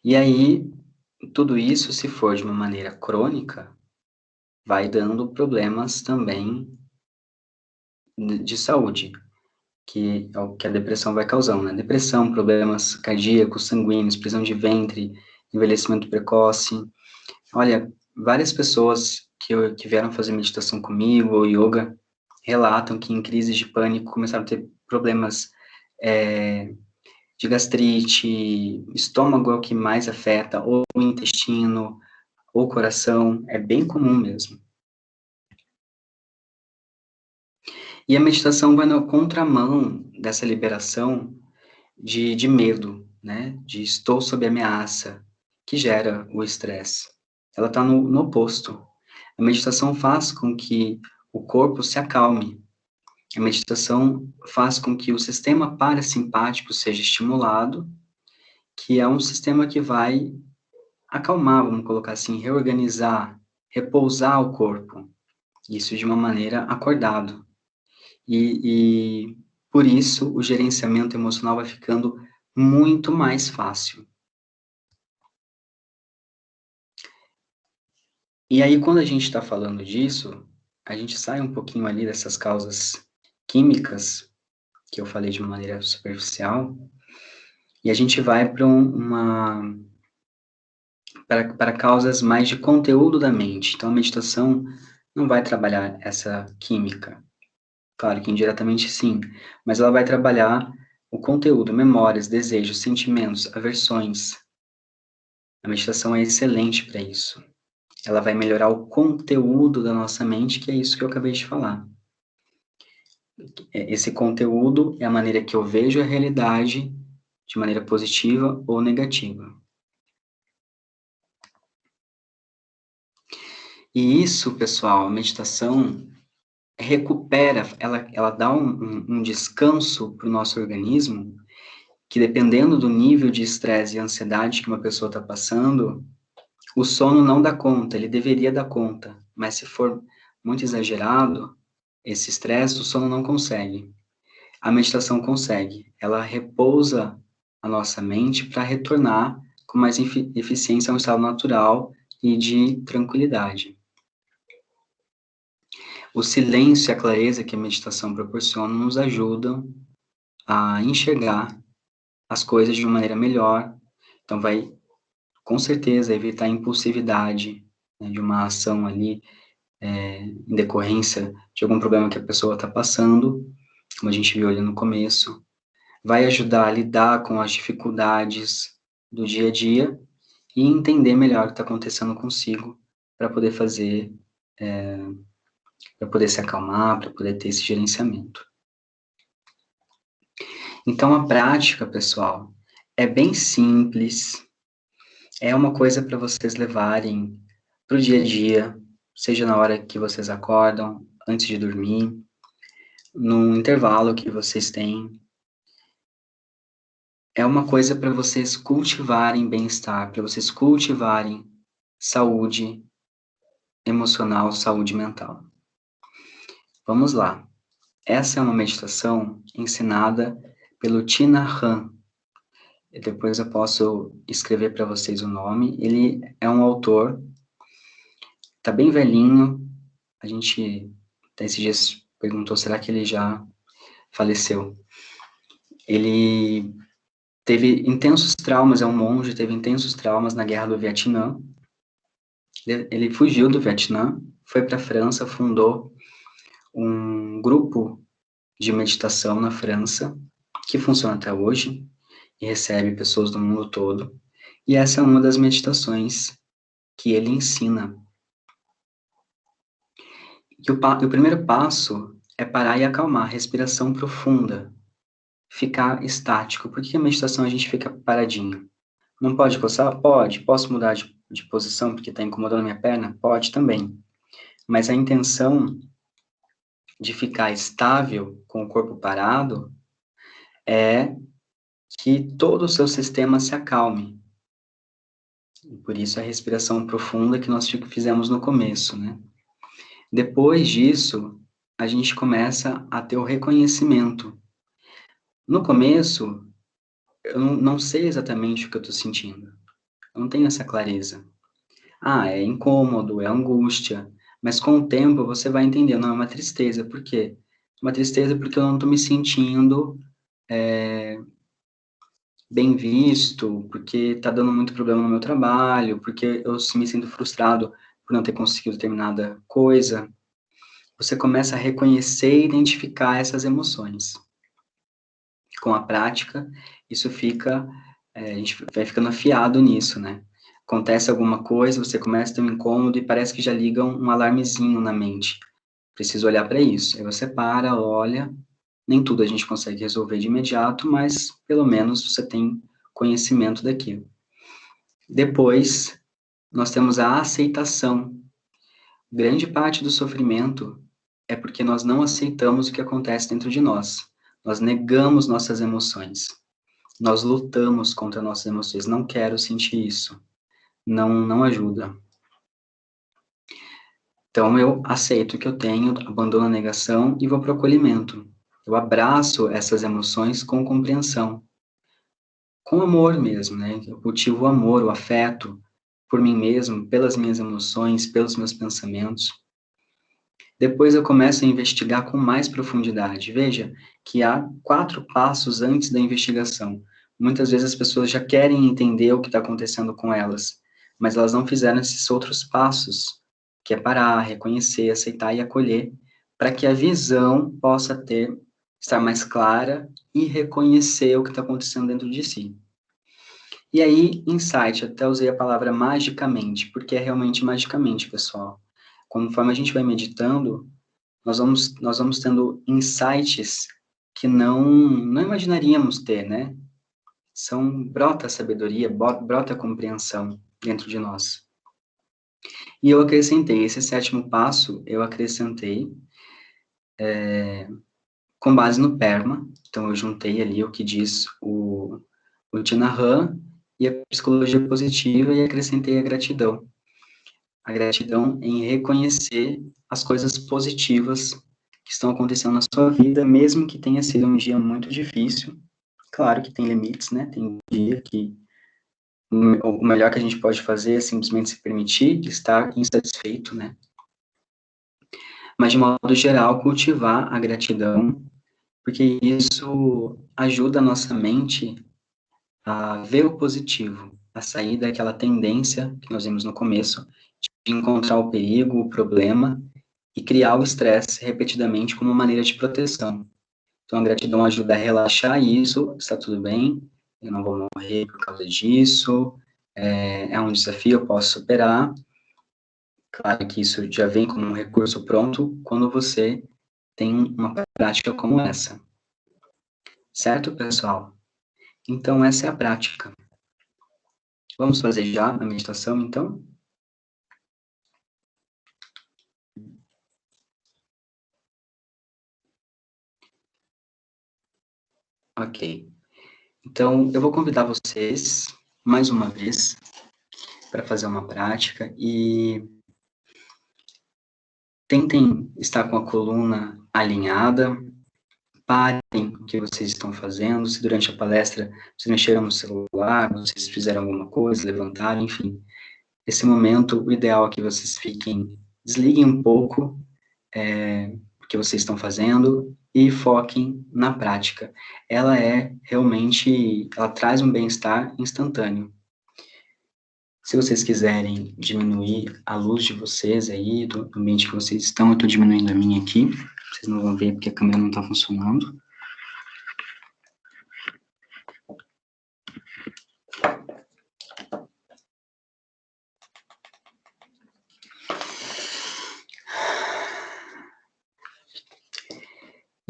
E aí, tudo isso, se for de uma maneira crônica, vai dando problemas também de saúde, que é o que a depressão vai causando, né? Depressão, problemas cardíacos, sanguíneos, prisão de ventre, envelhecimento precoce. Olha, várias pessoas que vieram fazer meditação comigo ou yoga relatam que em crises de pânico começaram a ter problemas de gastrite, estômago é o que mais afeta, ou o intestino, ou o coração, é bem comum mesmo. E a meditação vai na contramão dessa liberação de medo, né? De estou sob ameaça, que gera o estresse. Ela está no oposto. A meditação faz com que o corpo se acalme. A meditação faz com que o sistema parasimpático seja estimulado, que é um sistema que vai acalmar, vamos colocar assim, reorganizar, repousar o corpo. Isso de uma maneira acordado. E por isso o gerenciamento emocional vai ficando muito mais fácil. E aí, quando a gente está falando disso, a gente sai um pouquinho ali dessas causas químicas, que eu falei de uma maneira superficial, e a gente vai para causas mais de conteúdo da mente. Então, a meditação não vai trabalhar essa química. Claro que indiretamente sim, mas ela vai trabalhar o conteúdo, memórias, desejos, sentimentos, aversões. A meditação é excelente para isso. Ela vai melhorar o conteúdo da nossa mente, que é isso que eu acabei de falar. Esse conteúdo é a maneira que eu vejo a realidade de maneira positiva ou negativa. E isso, pessoal, a meditação recupera, ela dá um descanso para o nosso organismo, que dependendo do nível de estresse e ansiedade que uma pessoa está passando, o sono não dá conta, ele deveria dar conta, mas se for muito exagerado, esse estresse, o sono não consegue. A meditação consegue, ela repousa a nossa mente para retornar com mais eficiência a um estado natural e de tranquilidade. O silêncio e a clareza que a meditação proporciona nos ajudam a enxergar as coisas de uma maneira melhor, então vai, com certeza, evitar a impulsividade, né, de uma ação ali, em decorrência de algum problema que a pessoa está passando, como a gente viu ali no começo, vai ajudar a lidar com as dificuldades do dia a dia e entender melhor o que está acontecendo consigo para poder fazer, para poder se acalmar, para poder ter esse gerenciamento. Então, a prática, pessoal, é bem simples, é uma coisa para vocês levarem para o dia a dia, seja na hora que vocês acordam, antes de dormir, num intervalo que vocês têm. É uma coisa para vocês cultivarem bem-estar, para vocês cultivarem saúde emocional, saúde mental. Vamos lá. Essa é uma meditação ensinada pelo Thich Nhat Hanh. Depois eu posso escrever para vocês o nome. Ele é um autor, tá bem velhinho. A gente até esses dias perguntou, será que ele já faleceu? Ele teve intensos traumas, é um monge, teve intensos traumas na Guerra do Vietnã. Ele fugiu do Vietnã, foi para a França, fundou um grupo de meditação na França, que funciona até hoje, e recebe pessoas do mundo todo. E essa é uma das meditações que ele ensina. E o primeiro passo é parar e acalmar, respiração profunda, ficar estático. Por que a meditação a gente fica paradinho? Não pode coçar? Pode. Posso mudar de posição porque está incomodando minha perna? Pode também. Mas a intenção de ficar estável com o corpo parado é que todo o seu sistema se acalme. Por isso a respiração profunda que nós fizemos no começo, né? Depois disso, a gente começa a ter o reconhecimento. No começo, eu não sei exatamente o que eu estou sentindo. Eu não tenho essa clareza. Ah, é incômodo, é angústia. Mas com o tempo você vai entender, não, é uma tristeza. Por quê? Uma tristeza porque eu não estou me sentindo bem visto, porque está dando muito problema no meu trabalho, porque eu me sinto frustrado por não ter conseguido determinada coisa. Você começa a reconhecer e identificar essas emoções. Com a prática, isso fica, a gente vai ficando afiado nisso, né? Acontece alguma coisa, você começa a ter um incômodo e parece que já liga um alarmezinho na mente. Preciso olhar para isso. Aí você para, olha, nem tudo a gente consegue resolver de imediato, mas pelo menos você tem conhecimento daquilo. Depois, nós temos a aceitação. Grande parte do sofrimento é porque nós não aceitamos o que acontece dentro de nós. Nós negamos nossas emoções. Nós lutamos contra nossas emoções. Não quero sentir isso. Não ajuda. Então, eu aceito o que eu tenho, abandono a negação e vou para o acolhimento. Eu abraço essas emoções com compreensão. Com amor mesmo, né? Eu cultivo o amor, o afeto por mim mesmo, pelas minhas emoções, pelos meus pensamentos. Depois eu começo a investigar com mais profundidade. Veja que há 4 passos antes da investigação. Muitas vezes as pessoas já querem entender o que está acontecendo com elas, mas elas não fizeram esses outros passos, que é parar, reconhecer, aceitar e acolher, para que a visão possa estar mais clara e reconhecer o que está acontecendo dentro de si. E aí, insight, até usei a palavra magicamente, porque é realmente magicamente, pessoal. Conforme a gente vai meditando, nós vamos tendo insights que não imaginaríamos ter, né? Brota a sabedoria, brota a compreensão dentro de nós. E eu acrescentei, esse 7º passo, eu acrescentei com base no PERMA, então eu juntei ali o que diz o Tinahan e a psicologia positiva e acrescentei a gratidão. A gratidão em reconhecer as coisas positivas que estão acontecendo na sua vida, mesmo que tenha sido um dia muito difícil. Claro que tem limites, né? Tem dia que o melhor que a gente pode fazer é simplesmente se permitir estar insatisfeito, né? Mas, de modo geral, cultivar a gratidão, porque isso ajuda a nossa mente a ver o positivo, a sair daquela tendência que nós vimos no começo, de encontrar o perigo, o problema, e criar o estresse repetidamente como maneira de proteção. Então, a gratidão ajuda a relaxar isso, está tudo bem, eu não vou morrer por causa disso, é um desafio, eu posso superar. Claro que isso já vem como um recurso pronto quando você tem uma prática como essa. Certo, pessoal? Então, essa é a prática. Vamos fazer já a meditação, então? Ok. Então, eu vou convidar vocês, mais uma vez, para fazer uma prática e tentem estar com a coluna alinhada, parem o que vocês estão fazendo, se durante a palestra vocês mexeram no celular, vocês fizeram alguma coisa, levantaram, enfim. Esse momento, o ideal é que vocês desliguem um pouco o que vocês estão fazendo e foquem na prática. Ela ela traz um bem-estar instantâneo. Se vocês quiserem diminuir a luz de vocês aí, do ambiente que vocês estão, eu estou diminuindo a minha aqui, vocês não vão ver porque a câmera não está funcionando.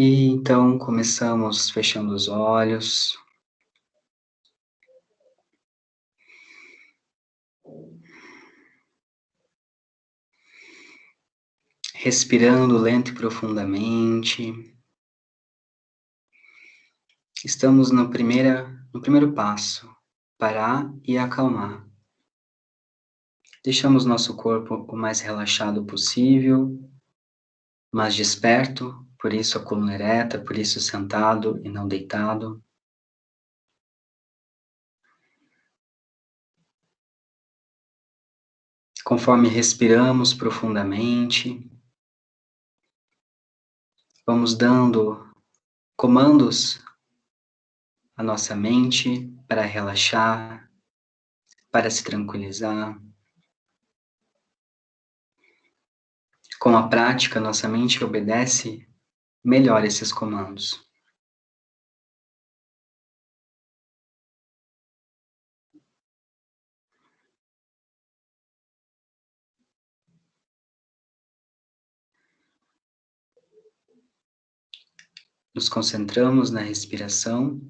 E então começamos fechando os olhos. Respirando lento e profundamente. Estamos no primeiro passo, parar e acalmar. Deixamos nosso corpo o mais relaxado possível, mas desperto, por isso a coluna ereta, por isso sentado e não deitado. Conforme respiramos profundamente, vamos dando comandos à nossa mente para relaxar, para se tranquilizar. Com a prática, nossa mente obedece melhor esses comandos. Nos concentramos na respiração.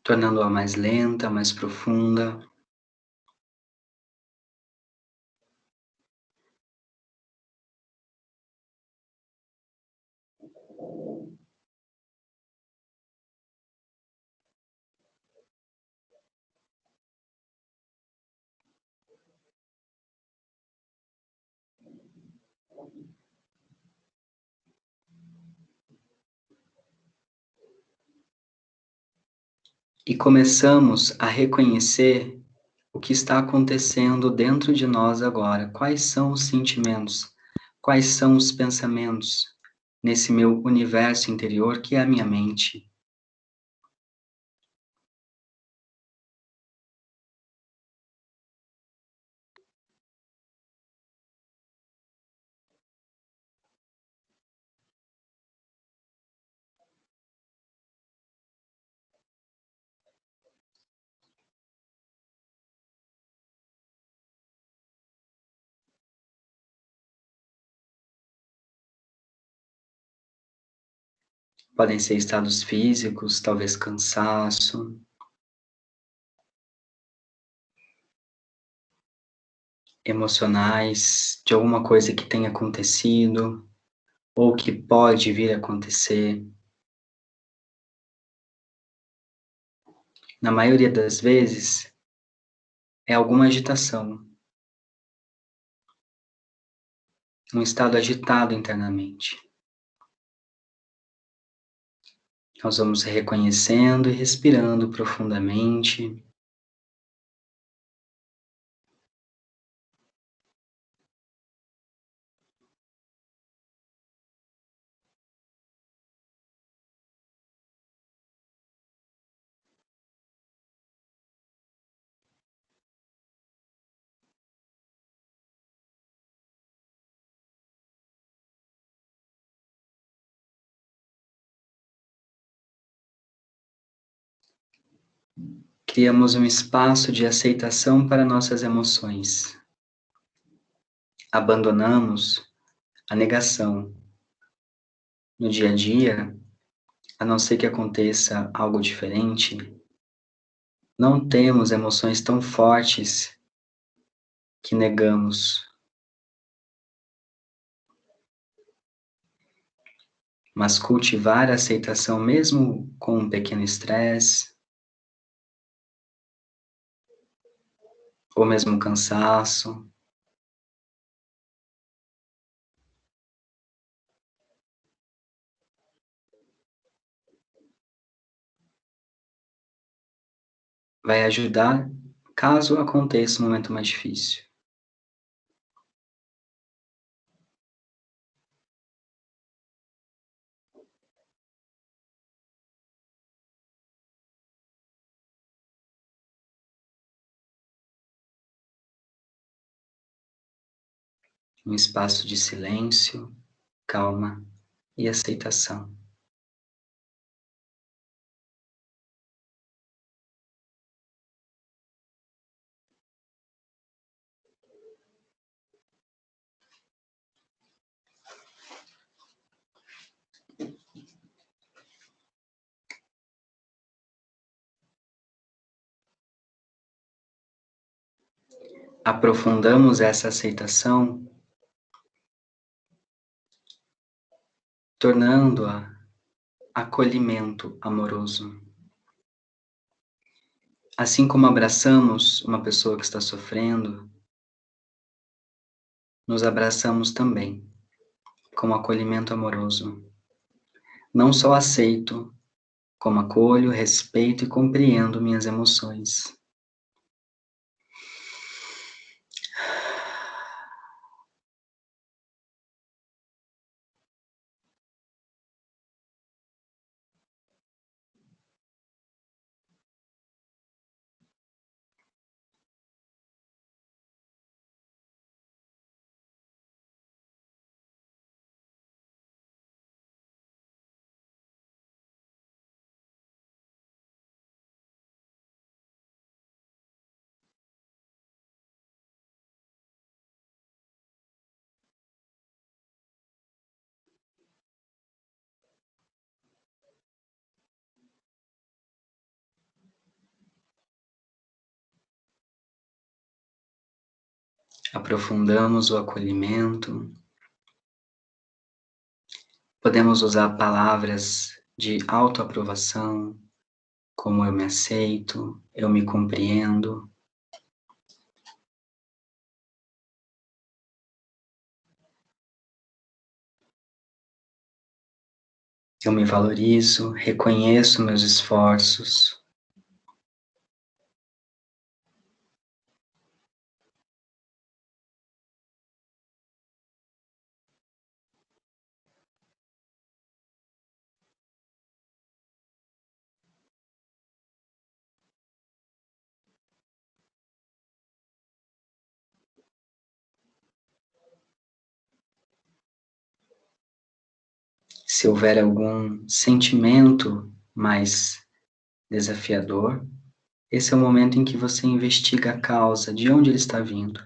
Tornando-a mais lenta, mais profunda. E começamos a reconhecer o que está acontecendo dentro de nós agora. Quais são os sentimentos? Quais são os pensamentos nesse meu universo interior que é a minha mente? Podem ser estados físicos, talvez cansaço, emocionais, de alguma coisa que tenha acontecido ou que pode vir a acontecer. Na maioria das vezes, é alguma agitação, um estado agitado internamente. Nós vamos reconhecendo e respirando profundamente. Criamos um espaço de aceitação para nossas emoções. Abandonamos a negação. No dia a dia, a não ser que aconteça algo diferente, não temos emoções tão fortes que negamos. Mas cultivar a aceitação mesmo com um pequeno estresse, ou mesmo cansaço, vai ajudar caso aconteça um momento mais difícil. Um espaço de silêncio, calma e aceitação. Aprofundamos essa aceitação, tornando-a acolhimento amoroso. Assim como abraçamos uma pessoa que está sofrendo, nos abraçamos também com acolhimento amoroso. Não só aceito, como acolho, respeito e compreendo minhas emoções. Aprofundamos o acolhimento. Podemos usar palavras de autoaprovação, como eu me aceito, eu me compreendo. Eu me valorizo, reconheço meus esforços. Se houver algum sentimento mais desafiador, esse é o momento em que você investiga a causa, de onde ele está vindo.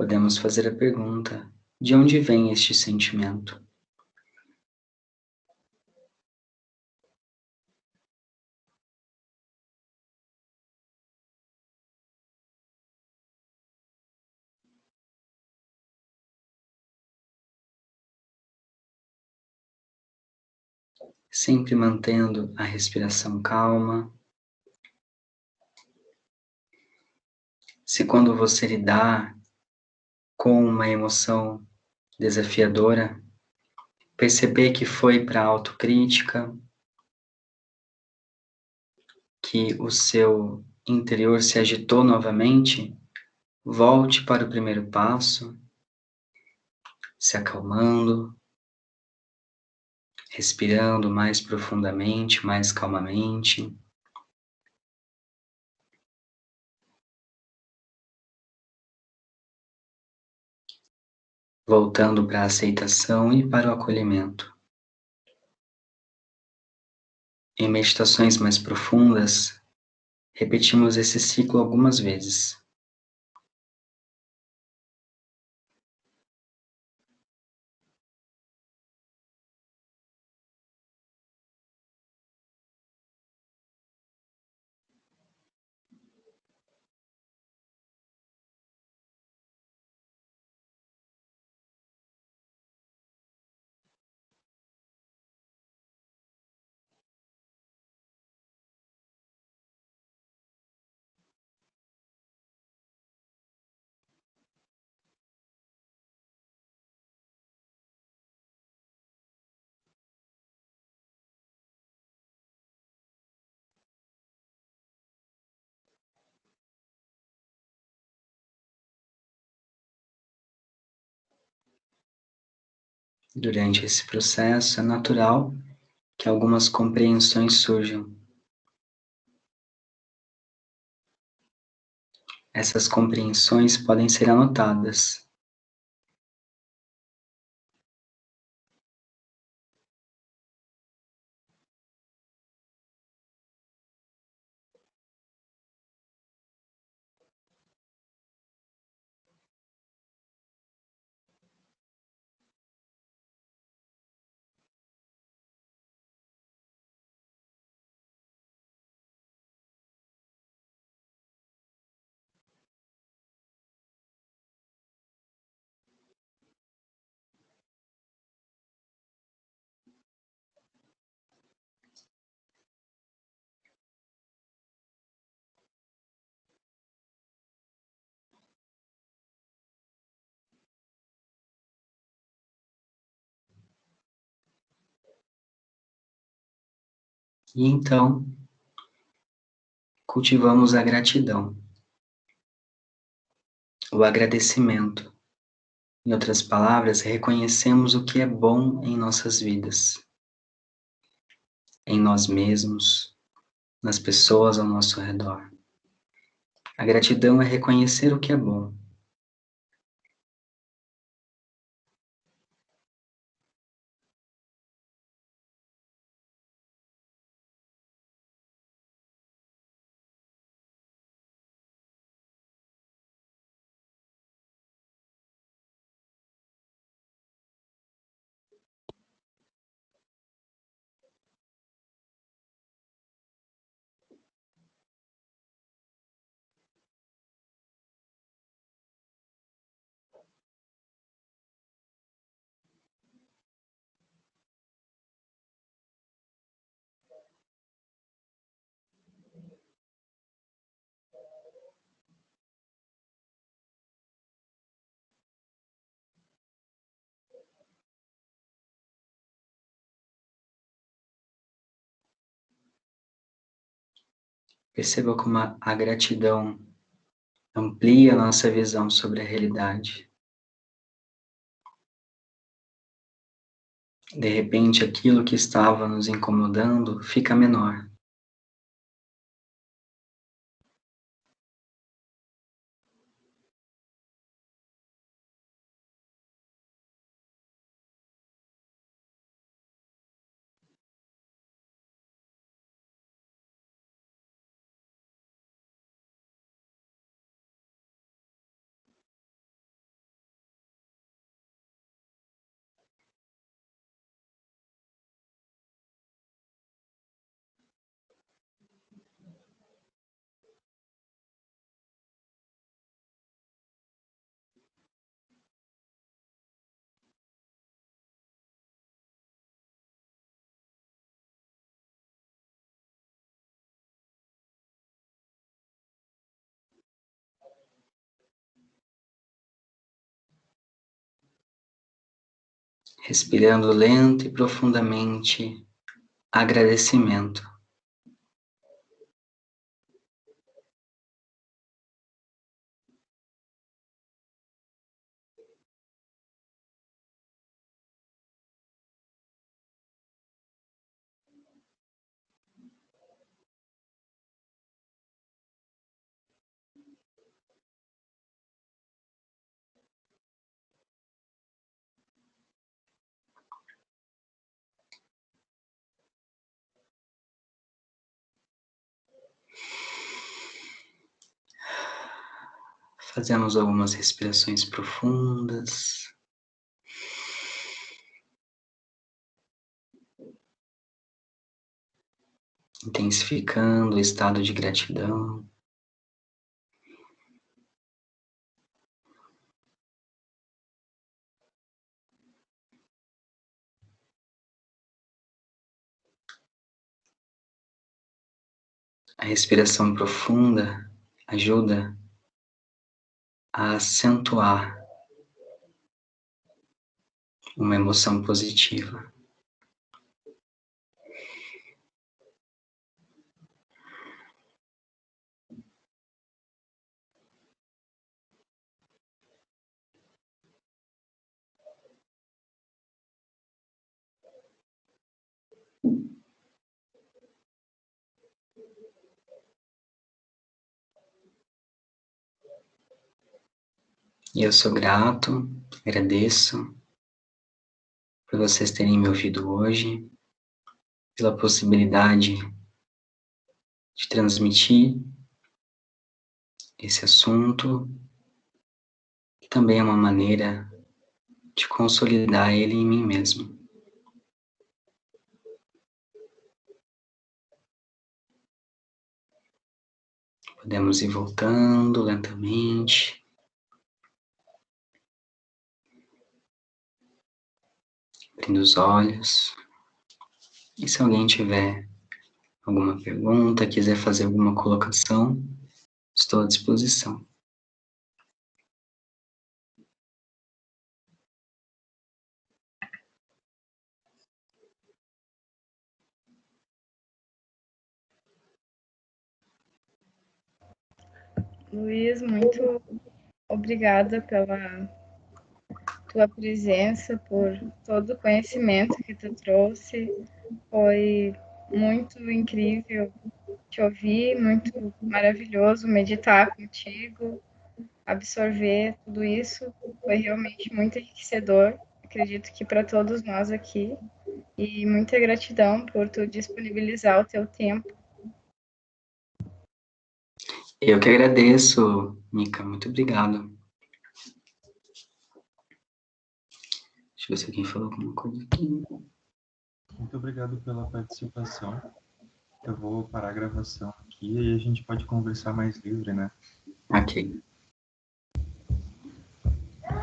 Podemos fazer a pergunta: de onde vem este sentimento? Sempre mantendo a respiração calma. Se quando você lidar com uma emoção desafiadora, perceber que foi para a autocrítica, que o seu interior se agitou novamente, volte para o primeiro passo, se acalmando, respirando mais profundamente, mais calmamente. Voltando para a aceitação e para o acolhimento. Em meditações mais profundas, repetimos esse ciclo algumas vezes. Durante esse processo, é natural que algumas compreensões surjam. Essas compreensões podem ser anotadas. E então, cultivamos a gratidão, o agradecimento. Em outras palavras, reconhecemos o que é bom em nossas vidas, em nós mesmos, nas pessoas ao nosso redor. A gratidão é reconhecer o que é bom. Perceba como a gratidão amplia a nossa visão sobre a realidade. De repente, aquilo que estava nos incomodando fica menor. Respirando lento e profundamente, agradecimento. Fazemos algumas respirações profundas. Intensificando o estado de gratidão. A respiração profunda ajuda a acentuar uma emoção positiva. E eu sou grato, agradeço por vocês terem me ouvido hoje, pela possibilidade de transmitir esse assunto, que também é uma maneira de consolidar ele em mim mesmo. Podemos ir voltando lentamente. Abrindo os olhos. E se alguém tiver alguma pergunta, quiser fazer alguma colocação, estou à disposição. Luiz, muito obrigada pela tua presença, por todo o conhecimento que tu trouxe. Foi muito incrível te ouvir, muito maravilhoso meditar contigo, absorver tudo isso. Foi realmente muito enriquecedor, acredito que para todos nós aqui. E muita gratidão por tu disponibilizar o teu tempo. Eu que agradeço, Mica. Muito obrigado. Deixa eu ver se alguém falou alguma coisa aqui. Muito obrigado pela participação. Eu vou parar a gravação aqui e a gente pode conversar mais livre, né? Ok.